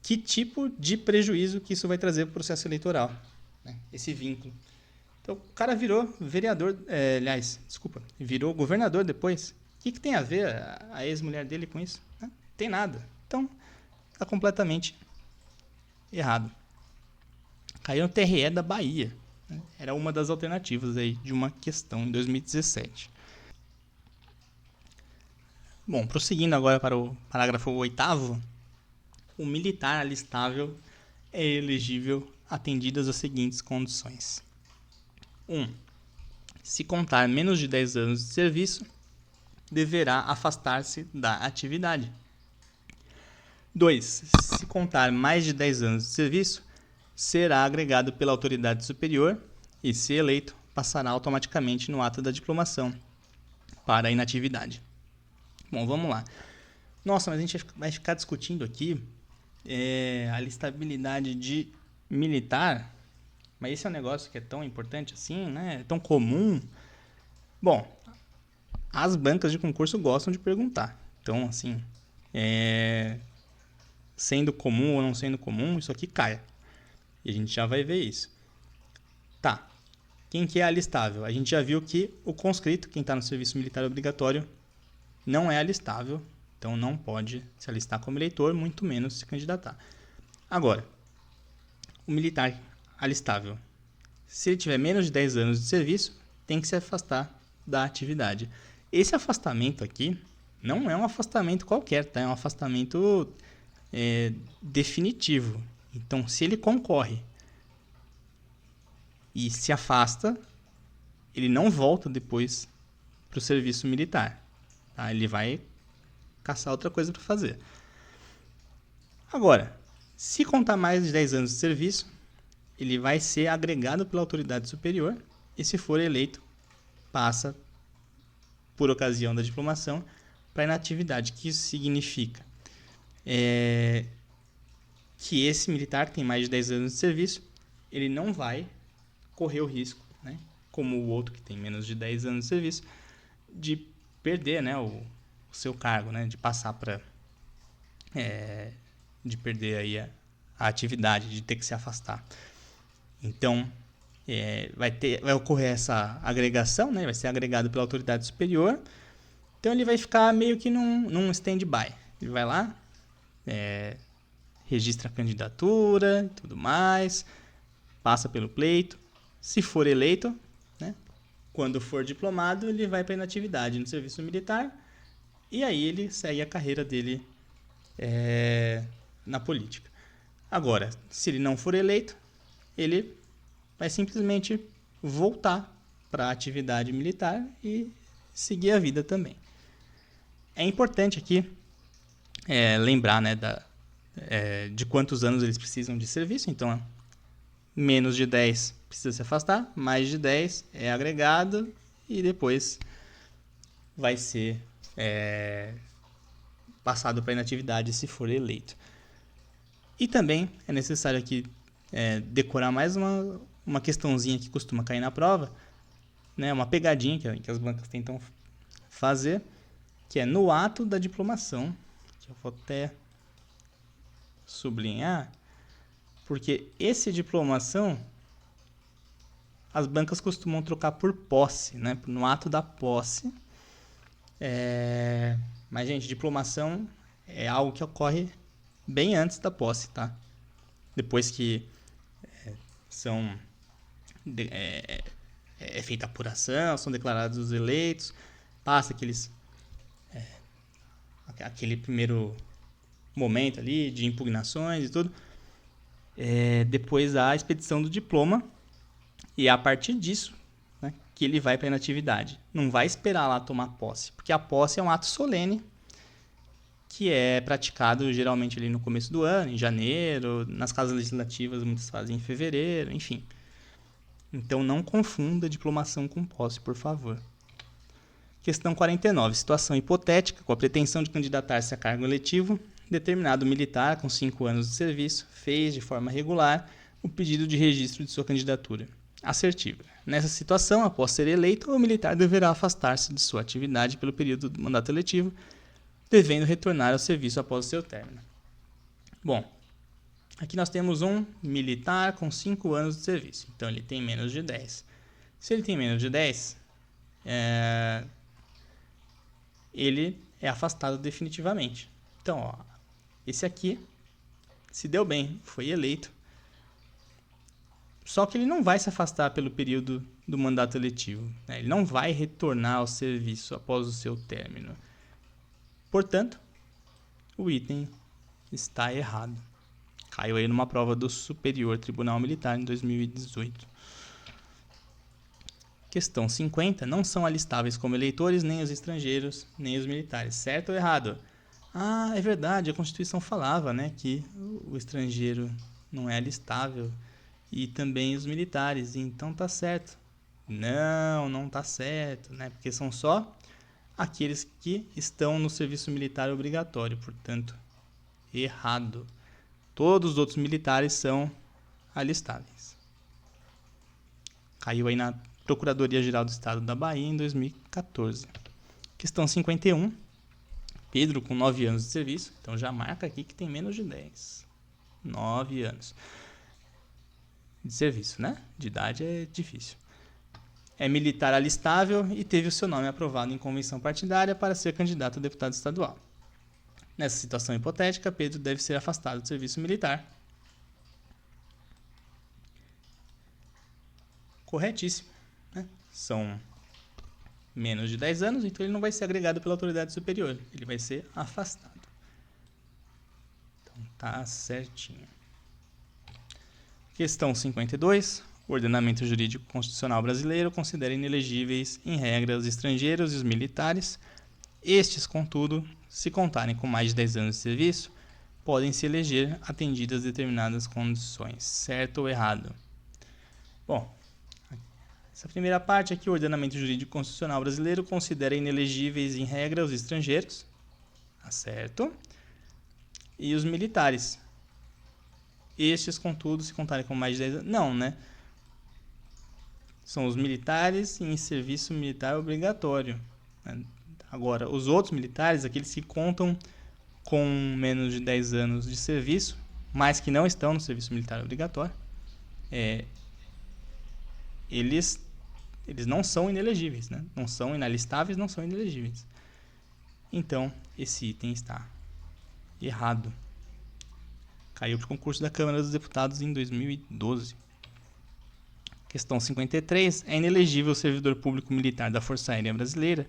que tipo de prejuízo que isso vai trazer para o processo eleitoral, né? Esse vínculo. Então, o cara virou vereador, virou governador depois. O que tem a ver a ex-mulher dele com isso? Não tem nada. Então, está completamente errado. Caiu no TRE da Bahia. Era uma das alternativas aí de uma questão em 2017. Bom, prosseguindo agora para o parágrafo 8º, o militar alistável é elegível atendidas as seguintes condições. 1. Se contar menos de 10 anos de serviço, deverá afastar-se da atividade. 2. Se contar mais de 10 anos de serviço, será agregado pela autoridade superior e, se eleito, passará automaticamente no ato da diplomação para a inatividade. Bom, vamos lá. Nossa, mas a gente vai ficar discutindo aqui a alistabilidade de militar, mas esse é um negócio que é tão importante assim, né? É tão comum. Bom, as bancas de concurso gostam de perguntar. Então, assim, sendo comum ou não sendo comum, isso aqui cai. E a gente já vai ver isso. Tá. quem que é alistável? A gente já viu que o conscrito, quem está no serviço militar obrigatório, não é alistável, então não pode se alistar como eleitor, muito menos se candidatar. Agora, o militar alistável, se ele tiver menos de 10 anos de serviço, tem que se afastar da atividade. Esse afastamento aqui não é um afastamento qualquer, tá? É um afastamento definitivo. Então, se ele concorre e se afasta, ele não volta depois para o serviço militar. Tá? Ele vai caçar outra coisa para fazer. Agora, se contar mais de 10 anos de serviço, ele vai ser agregado pela autoridade superior e, se for eleito, passa, por ocasião da diplomação, para inatividade. O que isso significa? Que esse militar que tem mais de 10 anos de serviço, ele não vai correr o risco, né, como o outro que tem menos de 10 anos de serviço, de perder, né, o seu cargo, né, de passar para... de perder aí a atividade, de ter que se afastar. Então, vai ocorrer essa agregação, né, vai ser agregado pela autoridade superior. Então, ele vai ficar meio que num stand-by. Ele vai lá, registra a candidatura e tudo mais, passa pelo pleito. Se for eleito, né, quando for diplomado, ele vai para inatividade no serviço militar e aí ele segue a carreira dele na política. Agora, se ele não for eleito, ele vai simplesmente voltar para a atividade militar e seguir a vida também. É importante aqui lembrar, né, de quantos anos eles precisam de serviço. Então, menos de 10 precisa se afastar, mais de 10 é agregado e depois vai ser passado para inatividade se for eleito. E também é necessário aqui decorar mais uma questãozinha que costuma cair na prova, né, uma pegadinha que as bancas tentam fazer, que é no ato da diplomação, que eu vou até sublinhar, porque esse diplomação as bancas costumam trocar por posse, né, no ato da posse. Mas, gente, diplomação é algo que ocorre bem antes da posse, tá? Depois que é feita a apuração, são declarados os eleitos, passa aquele primeiro momento ali de impugnações e tudo. Depois a expedição do diploma e é a partir disso, né, que ele vai para a inatividade. Não vai esperar lá tomar posse, porque a posse é um ato solene que é praticado geralmente ali no começo do ano, em janeiro, nas casas legislativas muitas fazem em fevereiro, enfim. Então não confunda diplomação com posse, por favor. Questão 49. Situação hipotética, com a pretensão de candidatar-se a cargo eletivo, determinado militar com 5 anos de serviço fez de forma regular o pedido de registro de sua candidatura. Assertiva. Nessa situação, após ser eleito, o militar deverá afastar-se de sua atividade pelo período do mandato eletivo, devendo retornar ao serviço após o seu término. Bom, aqui nós temos um militar com 5 anos de serviço, então ele tem menos de 10. Se ele tem menos de 10, ele é afastado definitivamente. Então, ó, esse aqui se deu bem, foi eleito. Só que ele não vai se afastar pelo período do mandato eletivo, né? Ele não vai retornar ao serviço após o seu término. Portanto, o item está errado. Caiu aí numa prova do Superior Tribunal Militar em 2018. Questão 50. Não são alistáveis como eleitores nem os estrangeiros, nem os militares. Certo ou errado? Ah, é verdade, a Constituição falava, né, que o estrangeiro não é alistável e também os militares, então tá certo. Não tá certo, né, porque são só aqueles que estão no serviço militar obrigatório, portanto, errado. Todos os outros militares são alistáveis. Caiu aí na Procuradoria-Geral do Estado da Bahia em 2014. Questão 51. Pedro com 9 anos de serviço, então já marca aqui que tem menos de 10. 9 anos de serviço, né? De idade é difícil. é militar alistável e teve o seu nome aprovado em convenção partidária para ser candidato a deputado estadual. Nessa situação hipotética, Pedro deve ser afastado do serviço militar. Corretíssimo, né? São menos de 10 anos, então ele não vai ser agregado pela autoridade superior, ele vai ser afastado. Então tá certinho. Questão 52. O ordenamento jurídico constitucional brasileiro considera inelegíveis, em regra, os estrangeiros e os militares. Estes, contudo, se contarem com mais de 10 anos de serviço, podem se eleger atendidas determinadas condições. Certo ou errado? Bom, essa primeira parte aqui, o ordenamento jurídico constitucional brasileiro considera inelegíveis, em regra, os estrangeiros. Tá certo? E os militares. Estes, contudo, se contarem com mais de 10 anos... Não, né? São os militares em serviço militar obrigatório. Agora, os outros militares, aqueles que contam com menos de 10 anos de serviço, mas que não estão no serviço militar obrigatório, eles não são inelegíveis, né? Não são inalistáveis, não são inelegíveis. Então, esse item está errado. Caiu para o concurso da Câmara dos Deputados em 2012. Questão 53. É inelegível o servidor público militar da Força Aérea Brasileira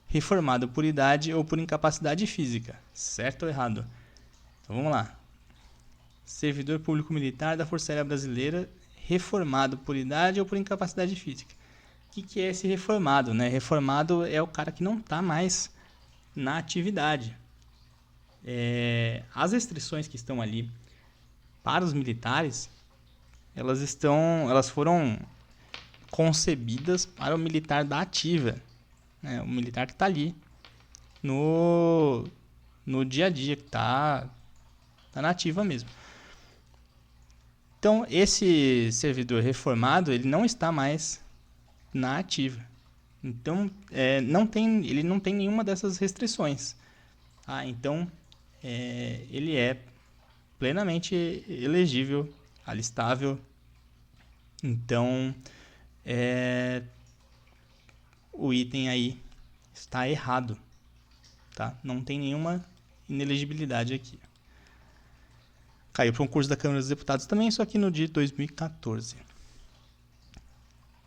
reformado por idade ou por incapacidade física. Certo ou errado? Então vamos lá. Servidor público militar da Força Aérea Brasileira reformado por idade ou por incapacidade física. O que é esse reformado, né? Reformado é o cara que não está mais na atividade. As restrições que estão ali para os militares, elas foram concebidas para o militar da ativa, né? O militar que está ali no dia a dia, que está na ativa mesmo. Então, esse servidor reformado, ele não está mais na ativa. Então, ele não tem nenhuma dessas restrições. Então, ele é plenamente elegível, alistável. Então, o item aí está errado. Tá? Não tem nenhuma inelegibilidade aqui. Caiu para o concurso da Câmara dos Deputados também, só que no dia de 2014.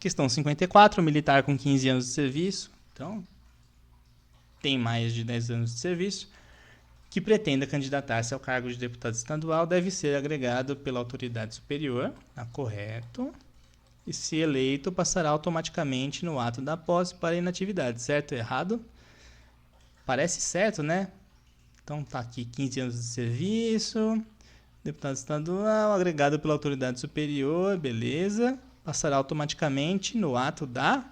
Questão 54, militar com 15 anos de serviço, então tem mais de 10 anos de serviço, que pretenda candidatar-se ao cargo de deputado estadual, deve ser agregado pela autoridade superior, tá correto, e se eleito passará automaticamente no ato da posse para inatividade, certo ou errado? Parece certo, né? Então tá aqui 15 anos de serviço, deputado estadual, agregado pela autoridade superior, beleza. Passará automaticamente no ato da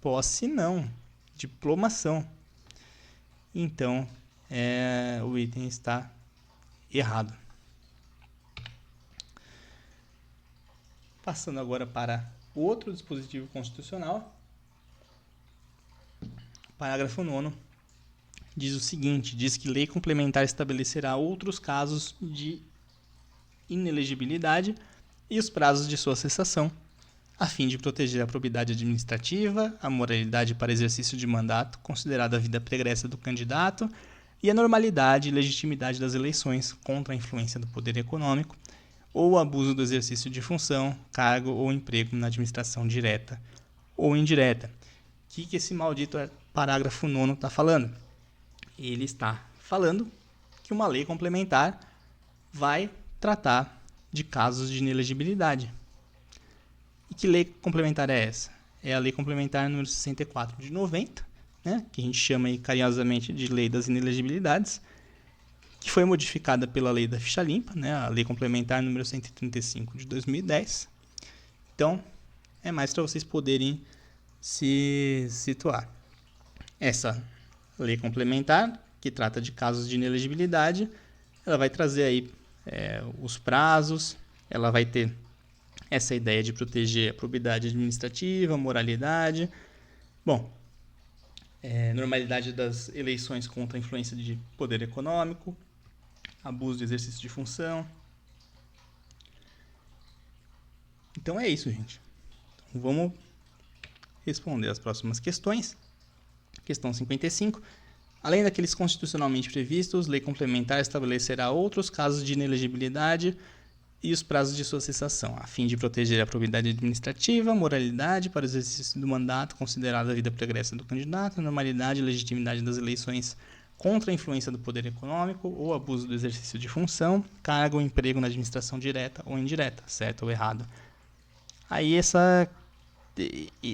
posse, não, diplomação. Então, o item está errado. Passando agora para outro dispositivo constitucional. Parágrafo 9º. Diz o seguinte, diz que lei complementar estabelecerá outros casos de inelegibilidade e os prazos de sua cessação, a fim de proteger a probidade administrativa, a moralidade para exercício de mandato, considerada a vida pregressa do candidato, e a normalidade e legitimidade das eleições contra a influência do poder econômico ou o abuso do exercício de função, cargo ou emprego na administração direta ou indireta. O que esse maldito parágrafo 9º está falando? Ele está falando que uma lei complementar vai tratar de casos de inelegibilidade. E que lei complementar é essa? É a Lei Complementar número 64 de 90, né, que a gente chama aí carinhosamente de Lei das Inelegibilidades, que foi modificada pela Lei da Ficha Limpa, né, a Lei Complementar número 135 de 2010. Então, é mais para vocês poderem se situar. Essa lei complementar, que trata de casos de inelegibilidade, ela vai trazer aí os prazos, ela vai ter essa ideia de proteger a probidade administrativa, a moralidade, normalidade das eleições contra a influência de poder econômico, abuso de exercício de função. Então é isso, gente. Então, vamos responder as próximas questões. Questão 55. Além daqueles constitucionalmente previstos, lei complementar estabelecerá outros casos de inelegibilidade e os prazos de sua cessação, a fim de proteger a probidade administrativa, a moralidade para o exercício do mandato, considerada a vida pregressa do candidato, a normalidade e legitimidade das eleições contra a influência do poder econômico ou abuso do exercício de função, cargo ou emprego na administração direta ou indireta, certo ou errado. Aí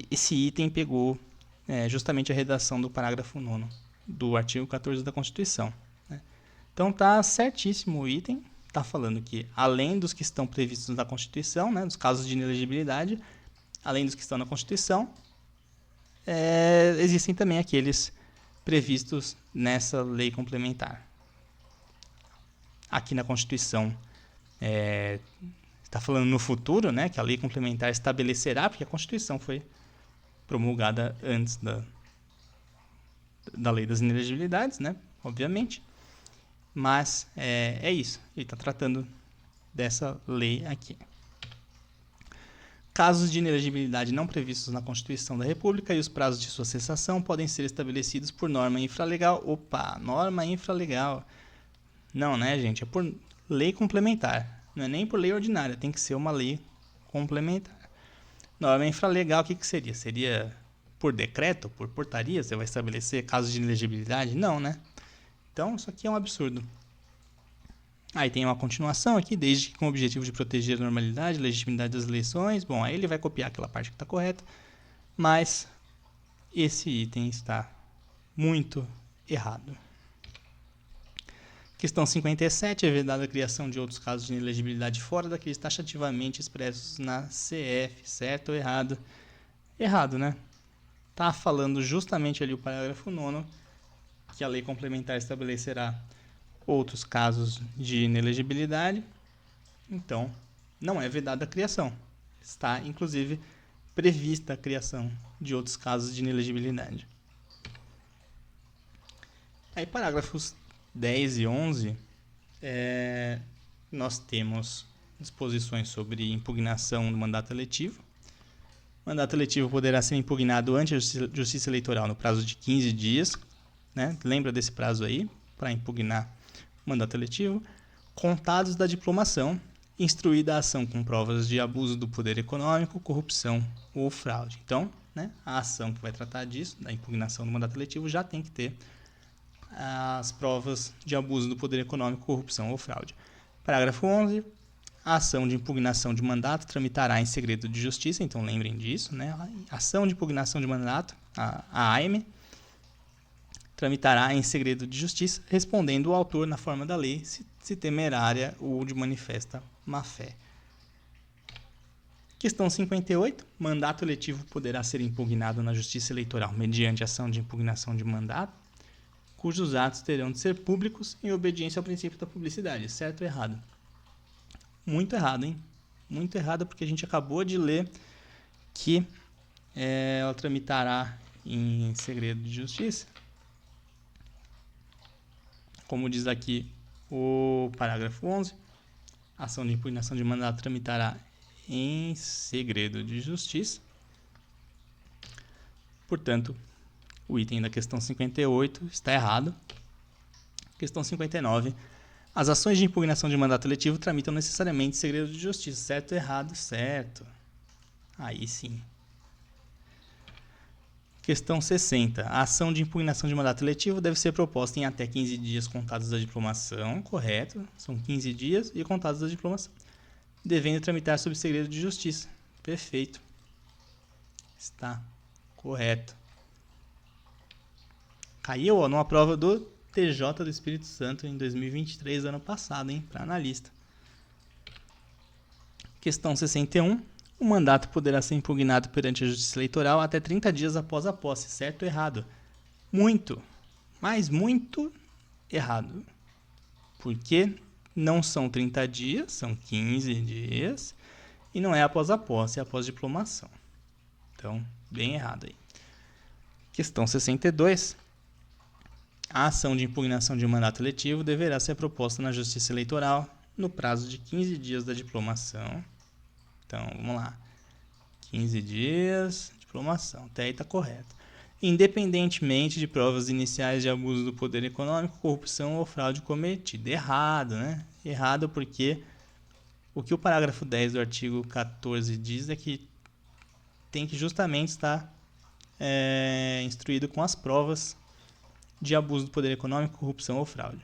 esse item pegou justamente a redação do parágrafo 9º do artigo 14 da Constituição. Né? Então tá certíssimo o item, tá falando que além dos que estão previstos na Constituição, né, dos casos de inelegibilidade, além dos que estão na Constituição, existem também aqueles previstos nessa lei complementar. Aqui na Constituição está falando no futuro, né, que a lei complementar estabelecerá, porque a Constituição foi promulgada antes da lei das inelegibilidades, né, obviamente. Mas é isso, ele está tratando dessa lei aqui. Casos de inelegibilidade não previstos na Constituição da República e os prazos de sua cessação podem ser estabelecidos por norma infralegal. Opa, norma infralegal. Não, né, gente? É por lei complementar. Não é nem por lei ordinária, tem que ser uma lei complementar. Norma infralegal, o que seria? Seria por decreto, por portaria? Você vai estabelecer casos de inelegibilidade? Não, né? Então, isso aqui é um absurdo. Aí tem uma continuação aqui, desde que com o objetivo de proteger a normalidade e legitimidade das eleições. Bom, aí ele vai copiar aquela parte que está correta, mas esse item está muito errado. Questão 57. É vedada a criação de outros casos de inelegibilidade fora daqueles taxativamente expressos na CF. Certo ou errado? Errado, né? Está falando justamente ali o parágrafo 9º, que a lei complementar estabelecerá outros casos de inelegibilidade. Então, não é vedada a criação. Está, inclusive, prevista a criação de outros casos de inelegibilidade. Aí, parágrafos 10 e 11, nós temos disposições sobre impugnação do mandato eletivo. O mandato eletivo poderá ser impugnado ante a Justiça Eleitoral no prazo de 15 dias. Né? Lembra desse prazo aí, para impugnar o mandato eletivo. Contados da diplomação, instruída a ação com provas de abuso do poder econômico, corrupção ou fraude. Então, né, a ação que vai tratar disso, da impugnação do mandato eletivo, já tem que ter as provas de abuso do poder econômico, corrupção ou fraude. Parágrafo 11. A ação de impugnação de mandato tramitará em segredo de justiça, então lembrem disso, né? A ação de impugnação de mandato, a AIME, tramitará em segredo de justiça, respondendo o autor na forma da lei, se temerária ou de manifesta má-fé. Questão 58. Mandato eletivo poderá ser impugnado na Justiça Eleitoral mediante ação de impugnação de mandato, cujos atos terão de ser públicos em obediência ao princípio da publicidade. Certo ou errado? Muito errado, hein? Muito errado, porque a gente acabou de ler que ela tramitará em segredo de justiça. Como diz aqui o parágrafo 11, a ação de impugnação de mandato tramitará em segredo de justiça. Portanto, o item da questão 58 está errado. Questão 59. As ações de impugnação de mandato eletivo tramitam necessariamente em segredo de justiça. Certo ou errado? Certo. Aí sim. Questão 60. A ação de impugnação de mandato eletivo deve ser proposta em até 15 dias contados da diplomação. Correto. São 15 dias e contados da diplomação. Devendo tramitar sob segredo de justiça. Perfeito. Está correto. Caiu numa prova do TJ do Espírito Santo em 2023, ano passado, hein? Para analista. Questão 61. O mandato poderá ser impugnado perante a Justiça Eleitoral até 30 dias após a posse. Certo ou errado? Muito, mas muito errado. Porque não são 30 dias, são 15 dias. E não é após a posse, é após diplomação. Então, bem errado aí. Questão 62. A ação de impugnação de um mandato eletivo deverá ser proposta na Justiça Eleitoral no prazo de 15 dias da diplomação. Então, vamos lá. 15 dias, diplomação. Até aí está correto. Independentemente de provas iniciais de abuso do poder econômico, corrupção ou fraude cometida. Errado, né? Errado porque o que o parágrafo 10 do artigo 14 diz é que tem que justamente estar instruído com as provas de abuso do poder econômico, corrupção ou fraude.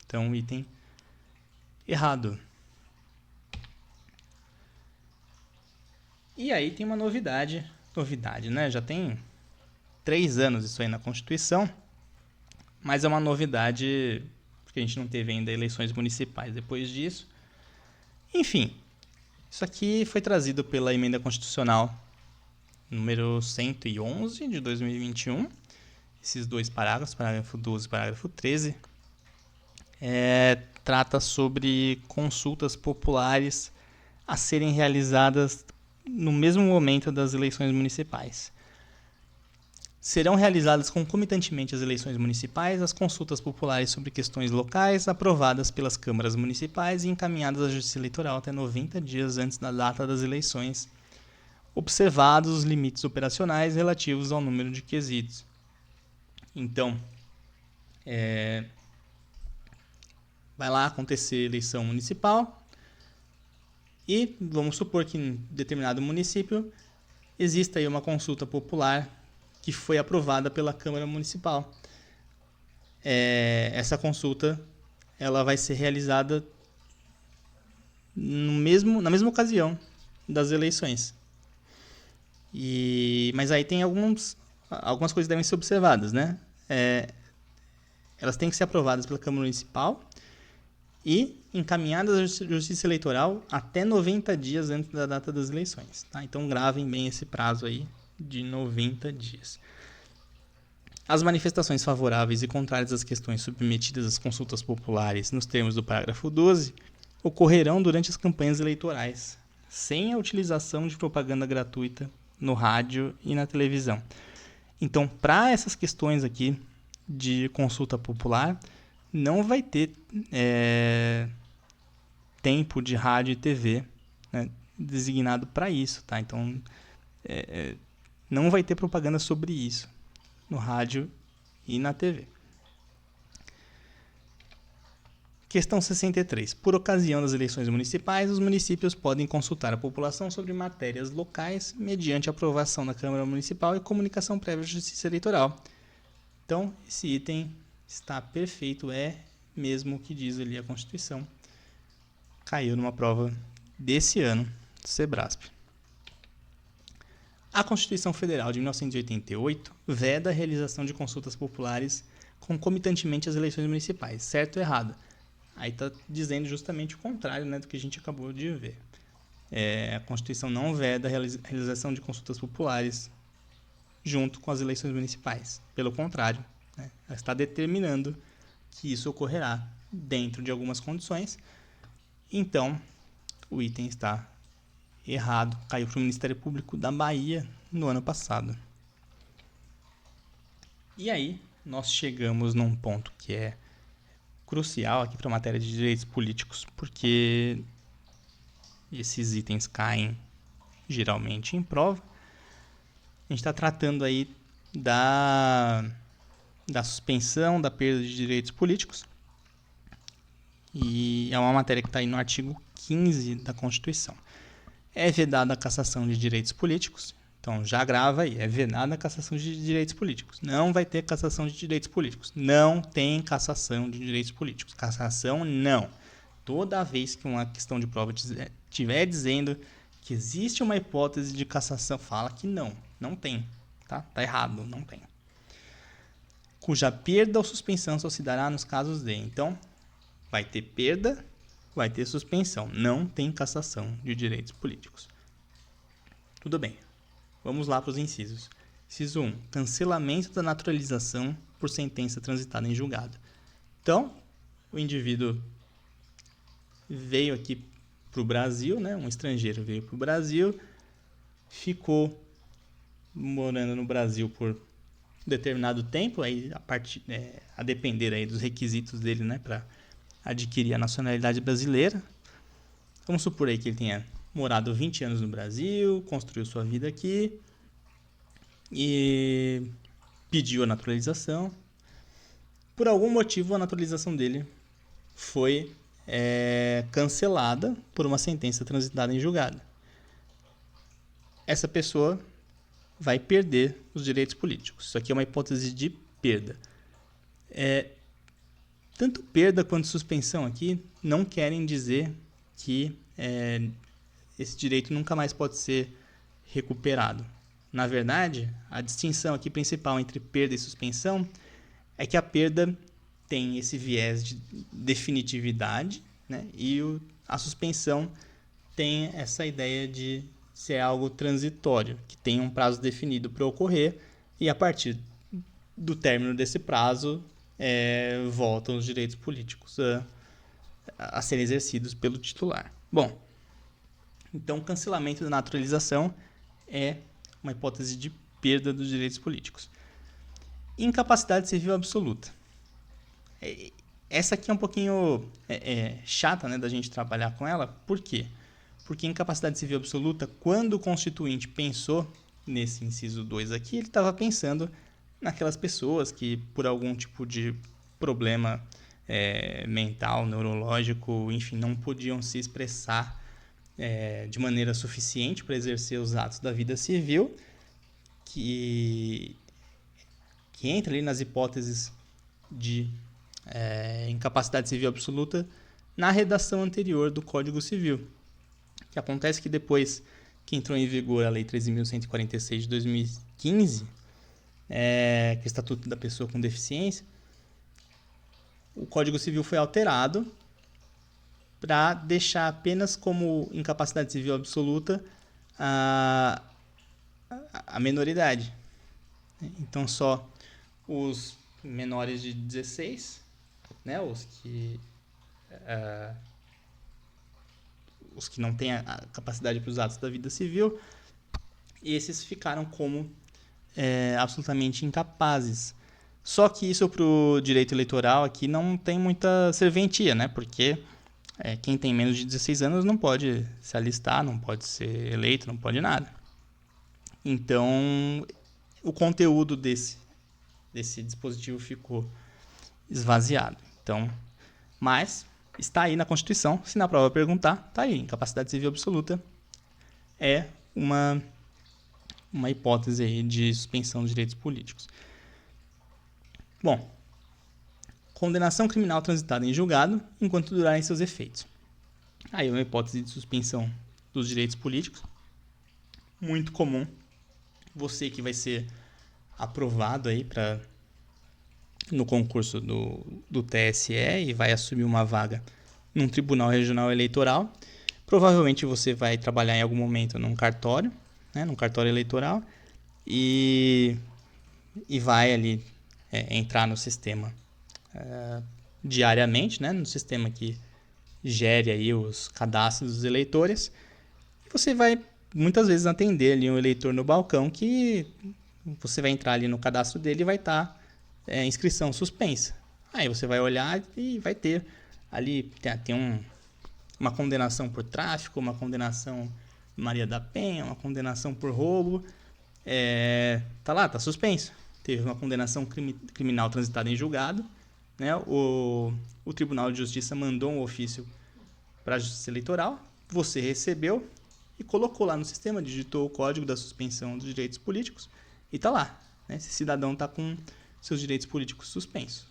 Então, item errado. E aí tem uma novidade, né? Já tem 3 anos isso aí na Constituição, mas é uma novidade porque a gente não teve ainda eleições municipais depois disso. Enfim, isso aqui foi trazido pela Emenda Constitucional número 111 de 2021. Esses dois parágrafos, parágrafo 12 e parágrafo 13, trata sobre consultas populares a serem realizadas no mesmo momento das eleições municipais. Serão realizadas concomitantemente às eleições municipais as consultas populares sobre questões locais aprovadas pelas câmaras municipais e encaminhadas à Justiça Eleitoral até 90 dias antes da data das eleições, observados os limites operacionais relativos ao número de quesitos. Então, vai lá acontecer eleição municipal e vamos supor que em determinado município exista aí uma consulta popular que foi aprovada pela Câmara Municipal. Essa consulta ela vai ser realizada na mesma ocasião das eleições. Mas aí tem algumas coisas que devem ser observadas, né? Elas têm que ser aprovadas pela Câmara Municipal e encaminhadas à Justiça Eleitoral até 90 dias antes da data das eleições. Tá? Então gravem bem esse prazo aí de 90 dias. As manifestações favoráveis e contrárias às questões submetidas às consultas populares nos termos do parágrafo 12 ocorrerão durante as campanhas eleitorais, sem a utilização de propaganda gratuita no rádio e na televisão. Então, para essas questões aqui de consulta popular, não vai ter tempo de rádio e TV, né, designado para isso. Tá? Então, não vai ter propaganda sobre isso no rádio e na TV. Questão 63. Por ocasião das eleições municipais, os municípios podem consultar a população sobre matérias locais mediante aprovação da Câmara Municipal e comunicação prévia à Justiça Eleitoral. Então, esse item está perfeito, mesmo o que diz ali a Constituição. Caiu numa prova desse ano do Sebrasp. A Constituição Federal de 1988 veda a realização de consultas populares concomitantemente às eleições municipais. Certo ou errado? Aí está dizendo justamente o contrário, né, do que a gente acabou de ver. A Constituição não veda a realização de consultas populares junto com as eleições municipais. Pelo contrário, né, ela está determinando que isso ocorrerá dentro de algumas condições. Então, o item está errado. Caiu para o Ministério Público da Bahia no ano passado. E aí, nós chegamos num ponto que é crucial aqui para a matéria de direitos políticos, porque esses itens caem geralmente em prova. A gente está tratando aí da suspensão, da perda de direitos políticos. E é uma matéria que está aí no artigo 15 da Constituição. É vedada a cassação de direitos políticos. Então, já grava aí. É vedada a cassação de direitos políticos. Não vai ter cassação de direitos políticos. Não tem cassação de direitos políticos. Cassação, não. Toda vez que uma questão de prova estiver dizendo que existe uma hipótese de cassação, fala que não. Não tem. Tá errado. Não tem. Cuja perda ou suspensão só se dará nos casos de. Então, vai ter perda, vai ter suspensão. Não tem cassação de direitos políticos. Tudo bem. Vamos lá para os incisos. Inciso 1. Cancelamento da naturalização por sentença transitada em julgado. Então, o indivíduo veio aqui para o Brasil, né? Um estrangeiro veio para o Brasil, ficou morando no Brasil por determinado tempo, aí a depender aí dos requisitos dele, né? Para adquirir a nacionalidade brasileira. Vamos supor aí que ele tenha morado 20 anos no Brasil, construiu sua vida aqui, e pediu a naturalização. Por algum motivo, a naturalização dele foi cancelada por uma sentença transitada em julgado. Essa pessoa vai perder os direitos políticos. Isso aqui é uma hipótese de perda. Tanto perda quanto suspensão aqui não querem dizer que esse direito nunca mais pode ser recuperado. Na verdade, a distinção aqui principal entre perda e suspensão é que a perda tem esse viés de definitividade, né? E a suspensão tem essa ideia de ser algo transitório, que tem um prazo definido para ocorrer e a partir do término desse prazo voltam os direitos políticos a serem exercidos pelo titular. Bom, então o cancelamento da naturalização é uma hipótese de perda dos direitos políticos. Incapacidade civil absoluta. Essa aqui é um pouquinho chata, né, da gente trabalhar com ela. Por quê? Porque incapacidade civil absoluta, quando o Constituinte pensou nesse inciso 2 aqui, ele estava pensando naquelas pessoas que, por algum tipo de problema mental, neurológico, enfim, não podiam se expressar de maneira suficiente para exercer os atos da vida civil, que entra ali nas hipóteses de incapacidade civil absoluta na redação anterior do Código Civil. Que acontece que depois que entrou em vigor a Lei 13.146 de 2015, que é o Estatuto da Pessoa com Deficiência, o Código Civil foi alterado para deixar apenas como incapacidade civil absoluta a menoridade. Então, só os menores de 16, né, os que não têm a capacidade para os atos da vida civil, esses ficaram como absolutamente incapazes. Só que isso para o direito eleitoral aqui não tem muita serventia, né? Porque quem tem menos de 16 anos não pode se alistar, não pode ser eleito, não pode nada. Então, o conteúdo desse dispositivo ficou esvaziado. Então, mas está aí na Constituição. Se na prova perguntar, está aí. Incapacidade civil absoluta é uma hipótese aí de suspensão de direitos políticos. Bom, condenação criminal transitada em julgado enquanto durarem seus efeitos. Aí é uma hipótese de suspensão dos direitos políticos. Muito comum. Você que vai ser aprovado aí no concurso do TSE e vai assumir uma vaga num tribunal regional eleitoral. Provavelmente você vai trabalhar em algum momento num cartório, né, num cartório eleitoral, e vai ali entrar no sistema diariamente, né, no sistema que gere aí os cadastros dos eleitores. E você vai muitas vezes atender ali um eleitor no balcão que você vai entrar ali no cadastro dele e vai estar inscrição suspensa. Aí você vai olhar e vai ter ali tem uma condenação por tráfico, uma condenação Maria da Penha, uma condenação por roubo. Tá lá, tá suspenso. Teve uma condenação criminal transitada em julgado, né? O Tribunal de Justiça mandou um ofício para a Justiça Eleitoral, você recebeu e colocou lá no sistema, digitou o código da suspensão dos direitos políticos e tá lá, né? Esse cidadão tá com seus direitos políticos suspensos.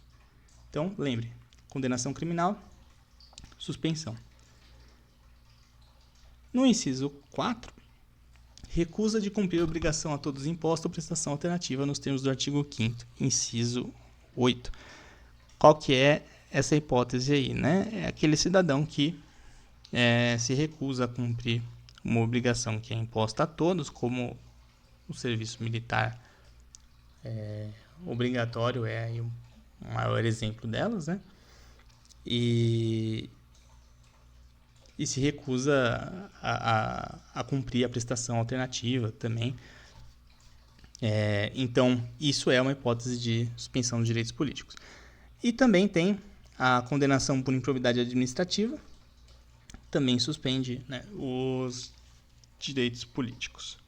Então, lembre, condenação criminal, suspensão. No inciso 4, recusa de cumprir obrigação a todos imposto ou prestação alternativa nos termos do artigo 5º, inciso 8. Qual que é essa hipótese aí, né? É aquele cidadão que se recusa a cumprir uma obrigação que é imposta a todos, como o serviço militar obrigatório é aí o maior exemplo delas, né? E se recusa a cumprir a prestação alternativa também. Então, isso é uma hipótese de suspensão dos direitos políticos. E também tem a condenação por improbidade administrativa, também suspende, né, os direitos políticos.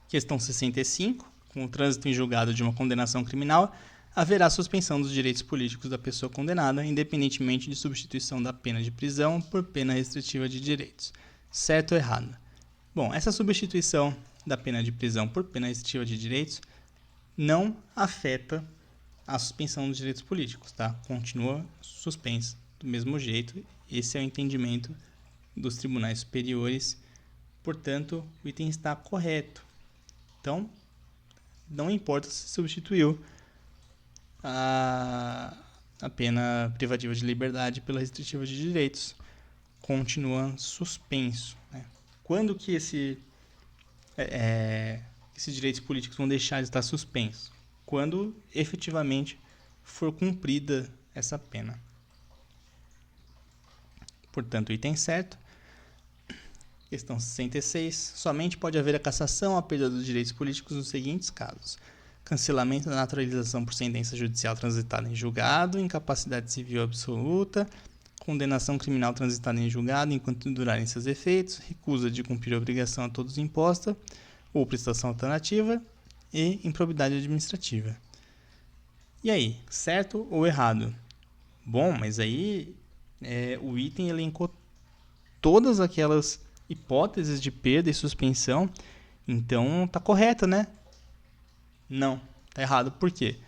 Questão 65. Com o trânsito em julgado de uma condenação criminal, haverá suspensão dos direitos políticos da pessoa condenada, independentemente de substituição da pena de prisão por pena restritiva de direitos. Certo ou errado? Bom, essa substituição da pena de prisão por pena restritiva de direitos não afeta a suspensão dos direitos políticos, tá? Continua suspenso do mesmo jeito. Esse é o entendimento dos tribunais superiores. Portanto, o item está correto. Então, não importa se substituiu a pena privativa de liberdade pela restritiva de direitos. Continua suspenso, né? Quando que esses direitos políticos vão deixar de estar suspensos? Quando efetivamente for cumprida essa pena. Portanto, item certo. Questão 66. Somente pode haver a cassação ou a perda dos direitos políticos nos seguintes casos: cancelamento da naturalização por sentença judicial transitada em julgado, incapacidade civil absoluta, condenação criminal transitada em julgado enquanto durarem seus efeitos, recusa de cumprir a obrigação a todos imposta ou prestação alternativa e improbidade administrativa. E aí, certo ou errado? Bom, mas aí o item elencou todas aquelas hipóteses de perda e suspensão, então tá correto, né? Não, tá errado. Por quê?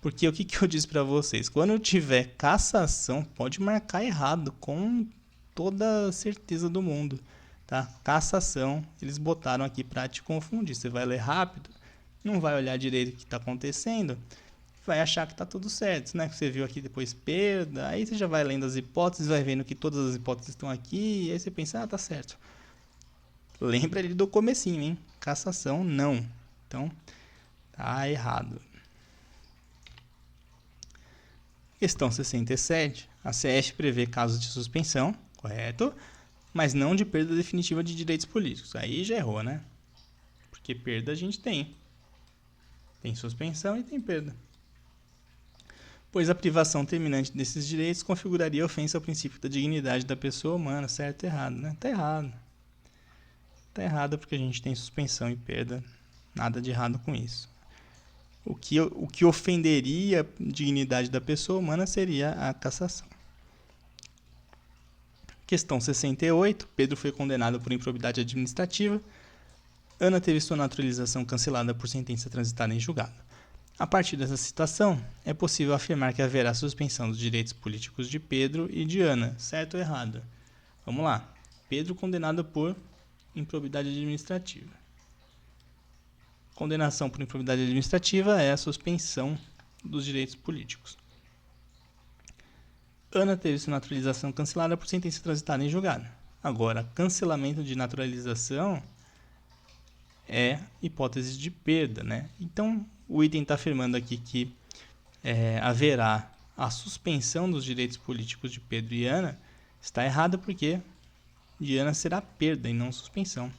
Porque o que eu disse para vocês? Quando tiver cassação, pode marcar errado, com toda certeza do mundo, tá? Cassação, eles botaram aqui para te confundir. Você vai ler rápido, não vai olhar direito o que está acontecendo, vai achar que está tudo certo, né? Você viu aqui depois perda, aí você já vai lendo as hipóteses, vai vendo que todas as hipóteses estão aqui, e aí você pensa, tá certo. Lembra ali do comecinho, hein? Cassação, não. Então, tá errado. Questão 67. A CF prevê casos de suspensão, correto, mas não de perda definitiva de direitos políticos. Aí já errou, né? Porque perda a gente tem. Tem suspensão e tem perda. Pois a privação terminante desses direitos configuraria ofensa ao princípio da dignidade da pessoa humana. Certo ou errado, né? Tá errado. Tá errado porque a gente tem suspensão e perda. Nada de errado com isso. O que ofenderia a dignidade da pessoa humana seria a cassação. Questão 68. Pedro foi condenado por improbidade administrativa. Ana teve sua naturalização cancelada por sentença transitada em julgado. A partir dessa citação, é possível afirmar que haverá suspensão dos direitos políticos de Pedro e de Ana. Certo ou errado? Vamos lá. Pedro condenado por improbidade administrativa. Condenação por improbidade administrativa é a suspensão dos direitos políticos. Ana teve sua naturalização cancelada por sentença transitada em julgado. Agora, cancelamento de naturalização é hipótese de perda, né? Então, o item está afirmando aqui que haverá a suspensão dos direitos políticos de Pedro e Ana. Está errado porque de Ana será perda e não suspensão.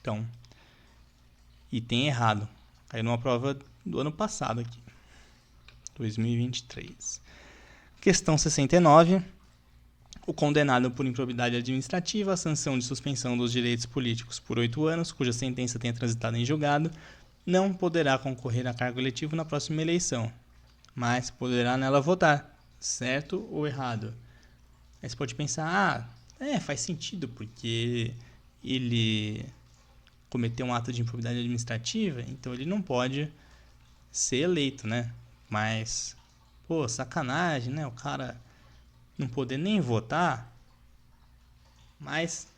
Então, item errado. Caiu numa prova do ano passado aqui, 2023. Questão 69. O condenado por improbidade administrativa, a sanção de suspensão dos direitos políticos por 8 anos, cuja sentença tenha transitado em julgado, não poderá concorrer a cargo eletivo na próxima eleição, mas poderá nela votar. Certo ou errado? Aí você pode pensar, faz sentido, porque ele cometeu um ato de improbidade administrativa, então ele não pode ser eleito, né? Mas, sacanagem, né? O cara não poder nem votar. Mas,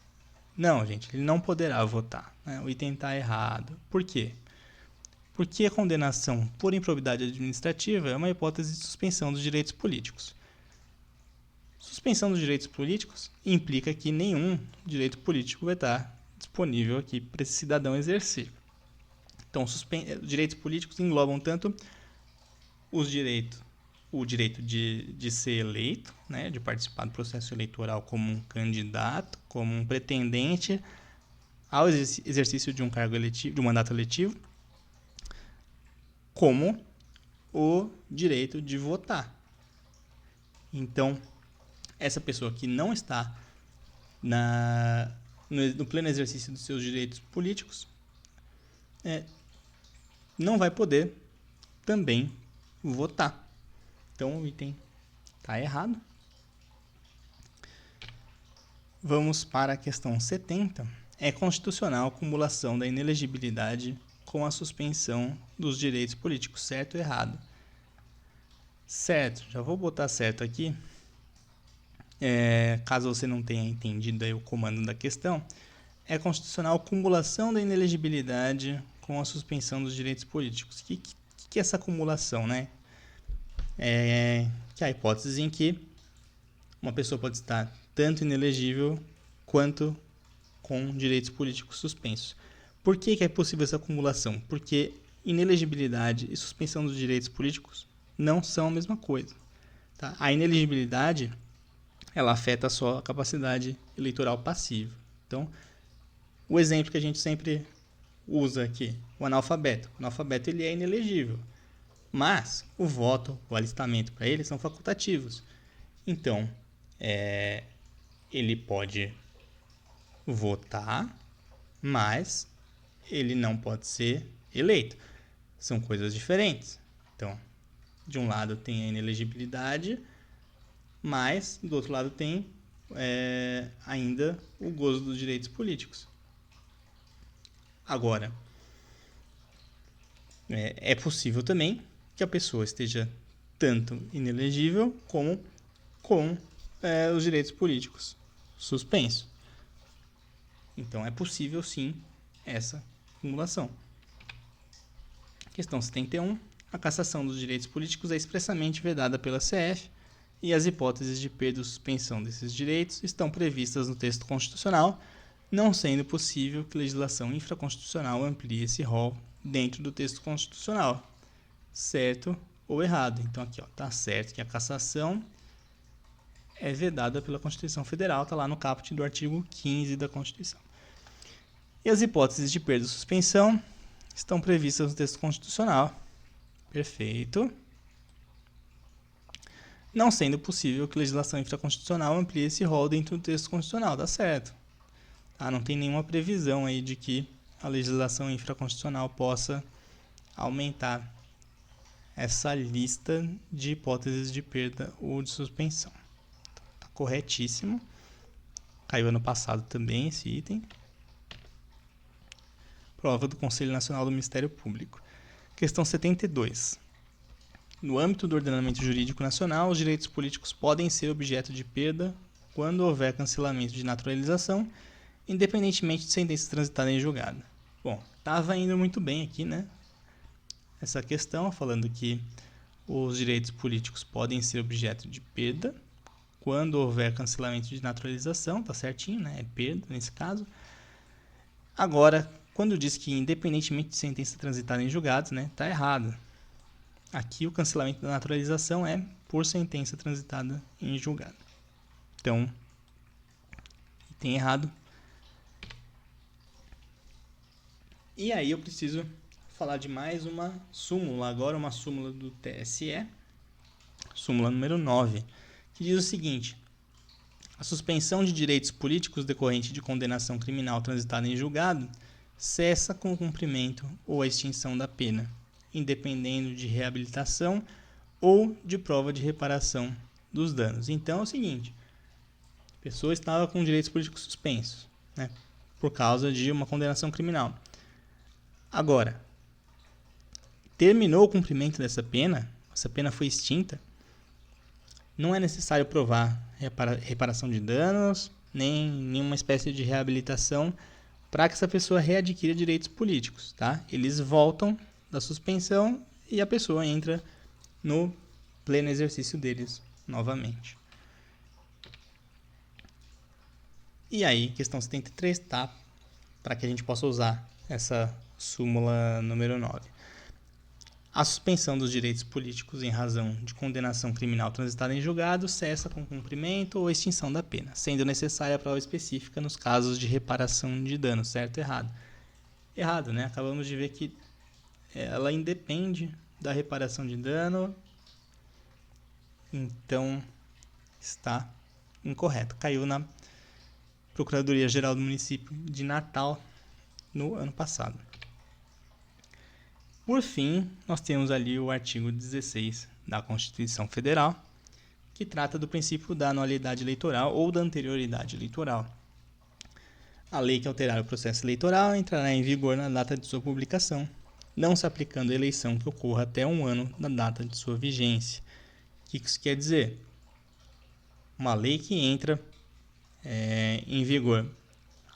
não, gente, ele não poderá votar, né? O item está errado. Por quê? Porque a condenação por improbidade administrativa é uma hipótese de suspensão dos direitos políticos. Suspensão dos direitos políticos implica que nenhum direito político vai estar disponível aqui para esse cidadão exercer. Então, direitos políticos englobam tanto o direito de ser eleito, né, de participar do processo eleitoral como um candidato, como um pretendente ao exercício de um cargo eletivo, de um mandato eletivo, como o direito de votar. Então, essa pessoa que não está no pleno exercício dos seus direitos políticos não vai poder também votar. Então o item está errado. Vamos para a questão 70. É constitucional a acumulação da inelegibilidade com a suspensão dos direitos políticos, certo ou errado? Certo, já vou botar certo aqui. Caso você não tenha entendido aí o comando da questão, é constitucional a acumulação da inelegibilidade com a suspensão dos direitos políticos. O que é essa acumulação, né? Que é a hipótese em que uma pessoa pode estar tanto inelegível quanto com direitos políticos suspensos. Por que é possível essa acumulação? Porque inelegibilidade e suspensão dos direitos políticos não são a mesma coisa. Tá? A inelegibilidade ela afeta só a capacidade eleitoral passiva. Então, o exemplo que a gente sempre usa aqui, o analfabeto. O analfabeto ele é inelegível, mas o voto, o alistamento para ele são facultativos. Então, ele pode votar, mas ele não pode ser eleito. São coisas diferentes. Então, de um lado tem a inelegibilidade, mas do outro lado tem ainda o gozo dos direitos políticos. Agora, é possível também que a pessoa esteja tanto inelegível como com os direitos políticos suspensos. Então, é possível, sim, essa acumulação. Questão 71. A cassação dos direitos políticos é expressamente vedada pela CF e as hipóteses de perda ou suspensão desses direitos estão previstas no texto constitucional, não sendo possível que legislação infraconstitucional amplie esse rol dentro do texto constitucional. Certo ou errado? Então, aqui está certo que a cassação é vedada pela Constituição Federal, está lá no caput do artigo 15 da Constituição. E as hipóteses de perda ou suspensão estão previstas no texto constitucional. Perfeito. Não sendo possível que legislação infraconstitucional amplie esse rol dentro do texto constitucional, dá certo. Não tem nenhuma previsão aí de que a legislação infraconstitucional possa aumentar essa lista de hipóteses de perda ou de suspensão. Está corretíssimo. Caiu ano passado também esse item. Prova do Conselho Nacional do Ministério Público. Questão 72. No âmbito do ordenamento jurídico nacional, os direitos políticos podem ser objeto de perda quando houver cancelamento de naturalização, independentemente de sentença transitada em julgado. Bom, estava indo muito bem aqui, né? Essa questão, falando que os direitos políticos podem ser objeto de perda quando houver cancelamento de naturalização, tá certinho, né? É perda nesse caso. Agora, quando diz que independentemente de sentença transitada em julgados, né? Tá errado. Aqui o cancelamento da naturalização é por sentença transitada em julgado. Então, tem errado. E aí eu preciso falar de mais uma súmula, agora uma súmula do TSE, súmula número 9, que diz o seguinte: a suspensão de direitos políticos decorrente de condenação criminal transitada em julgado cessa com o cumprimento ou a extinção da pena, independendo de reabilitação ou de prova de reparação dos danos. Então é o seguinte, a pessoa estava com direitos políticos suspensos, né, por causa de uma condenação criminal. Agora, terminou o cumprimento dessa pena, essa pena foi extinta, não é necessário provar reparação de danos, nem nenhuma espécie de reabilitação para que essa pessoa readquira direitos políticos, tá? Eles voltam da suspensão e a pessoa entra no pleno exercício deles novamente. E aí, questão 73, tá? Para que a gente possa usar essa súmula número 9. A suspensão dos direitos políticos em razão de condenação criminal transitada em julgado cessa com cumprimento ou extinção da pena, sendo necessária a prova específica nos casos de reparação de dano, certo ou errado? Errado, né? Acabamos de ver que ela independe da reparação de dano, então está incorreto. Caiu na Procuradoria-Geral do Município de Natal no ano passado. Por fim, nós temos ali o artigo 16 da Constituição Federal, que trata do princípio da anualidade eleitoral ou da anterioridade eleitoral. A lei que alterar o processo eleitoral entrará em vigor na data de sua publicação, não se aplicando a eleição que ocorra até um ano da data de sua vigência. O que isso quer dizer? Uma lei que entra em vigor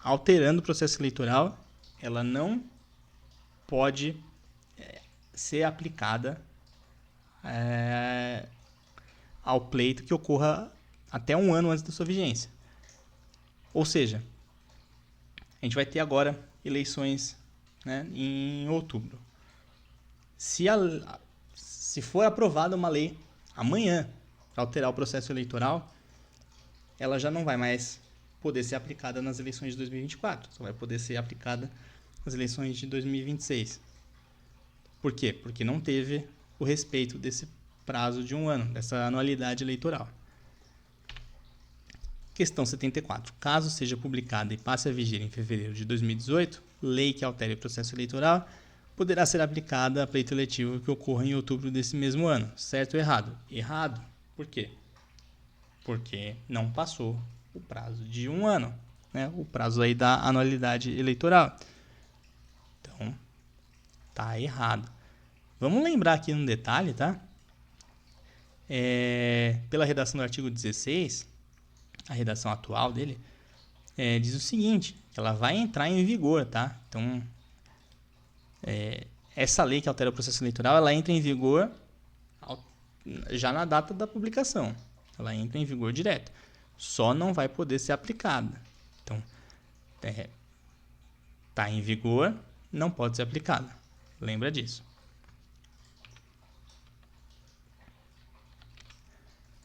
alterando o processo eleitoral, ela não pode ser aplicada ao pleito que ocorra até um ano antes da sua vigência. Ou seja, a gente vai ter agora eleições, né, em outubro. Se for aprovada uma lei amanhã para alterar o processo eleitoral, ela já não vai mais poder ser aplicada nas eleições de 2024, só vai poder ser aplicada nas eleições de 2026. Por quê? Porque não teve o respeito desse prazo de um ano, dessa anualidade eleitoral. Questão 74. Caso seja publicada e passe a vigir em fevereiro de 2018, lei que altere o processo eleitoral poderá ser aplicada a pleito eletivo que ocorra em outubro desse mesmo ano. Certo ou errado? Errado. Por quê? Porque não passou o prazo de um ano, né? O prazo aí da anualidade eleitoral. Então, tá errado. Vamos lembrar aqui um detalhe, tá? Pela redação do artigo 16, a redação atual dele, diz o seguinte, que ela vai entrar em vigor, tá? Então, essa lei que altera o processo eleitoral, ela entra em vigor já na data da publicação. Ela entra em vigor direto. Só não vai poder ser aplicada. Então, está em vigor, não pode ser aplicada. Lembra disso.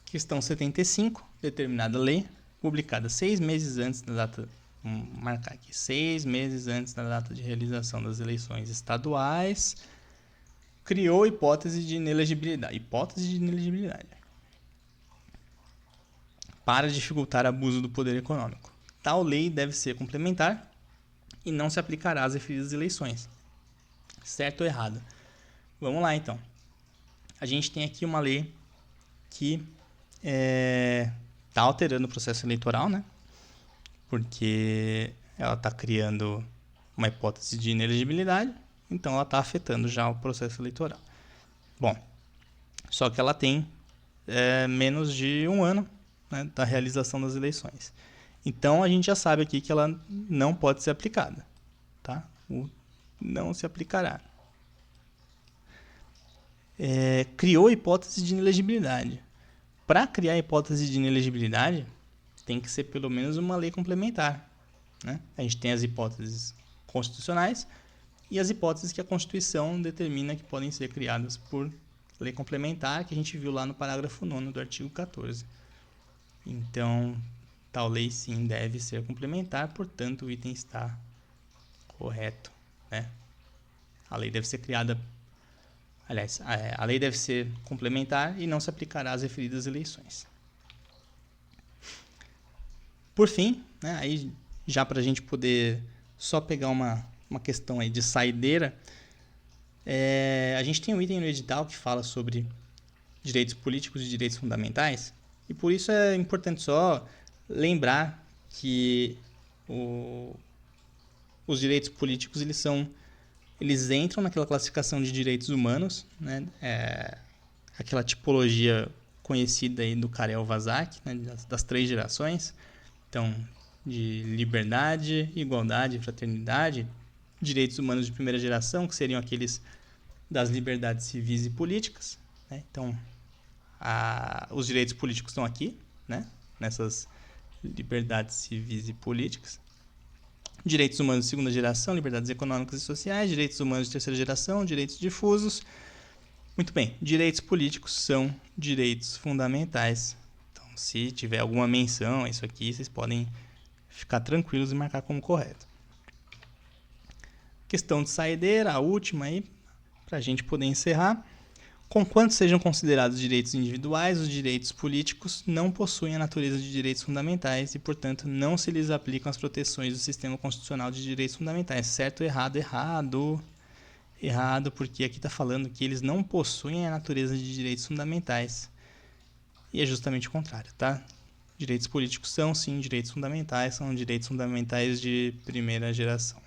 Questão 75. Determinada lei, publicada 6 meses antes da data, vamos marcar aqui, 6 meses antes da data de realização das eleições estaduais, criou hipótese de inelegibilidade. Para dificultar abuso do poder econômico. Tal lei deve ser complementar e não se aplicará às referidas eleições. Certo ou errado? Vamos lá, então. A gente tem aqui uma lei que está alterando o processo eleitoral, né? Porque ela está criando uma hipótese de inelegibilidade, então ela está afetando já o processo eleitoral. Bom, só que ela tem menos de um ano, né, da realização das eleições. Então, a gente já sabe aqui que ela não pode ser aplicada, tá? Não se aplicará. Criou hipótese de inelegibilidade. Para criar a hipótese de inelegibilidade, tem que ser pelo menos uma lei complementar, né? A gente tem as hipóteses constitucionais e as hipóteses que a Constituição determina que podem ser criadas por lei complementar, que a gente viu lá no parágrafo 9º do artigo 14. Então, tal lei sim deve ser complementar, portanto o item está correto, né? A lei deve ser criada, aliás, a lei deve ser complementar e não se aplicará às referidas eleições. Por fim, né, aí já para a gente poder só pegar uma questão aí de saideira, a gente tem um item no edital que fala sobre direitos políticos e direitos fundamentais, e por isso é importante só lembrar que os direitos políticos eles entram naquela classificação de direitos humanos, né? Aquela tipologia conhecida aí do Karel-Vazak, né? das 3 gerações. Então, de liberdade, igualdade, fraternidade, direitos humanos de primeira geração, que seriam aqueles das liberdades civis e políticas, né? Então, os direitos políticos estão aqui, né? Nessas liberdades civis e políticas. Direitos humanos de segunda geração, liberdades econômicas e sociais, direitos humanos de terceira geração, direitos difusos. Muito bem, direitos políticos são direitos fundamentais. Então, se tiver alguma menção a isso aqui, vocês podem ficar tranquilos e marcar como correto. Questão de saideira, a última aí, para a gente poder encerrar. Conquanto sejam considerados direitos individuais, os direitos políticos não possuem a natureza de direitos fundamentais e, portanto, não se lhes aplicam as proteções do sistema constitucional de direitos fundamentais. Certo ou errado? Errado. errado, porque aqui está falando que eles não possuem a natureza de direitos fundamentais. E é justamente o contrário, tá? Direitos políticos são, sim, direitos fundamentais, são direitos fundamentais de primeira geração.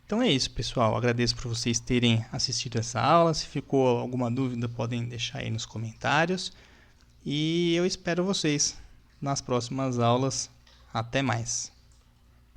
Então é isso, pessoal. Agradeço por vocês terem assistido essa aula. Se ficou alguma dúvida, podem deixar aí nos comentários. E eu espero vocês nas próximas aulas. Até mais!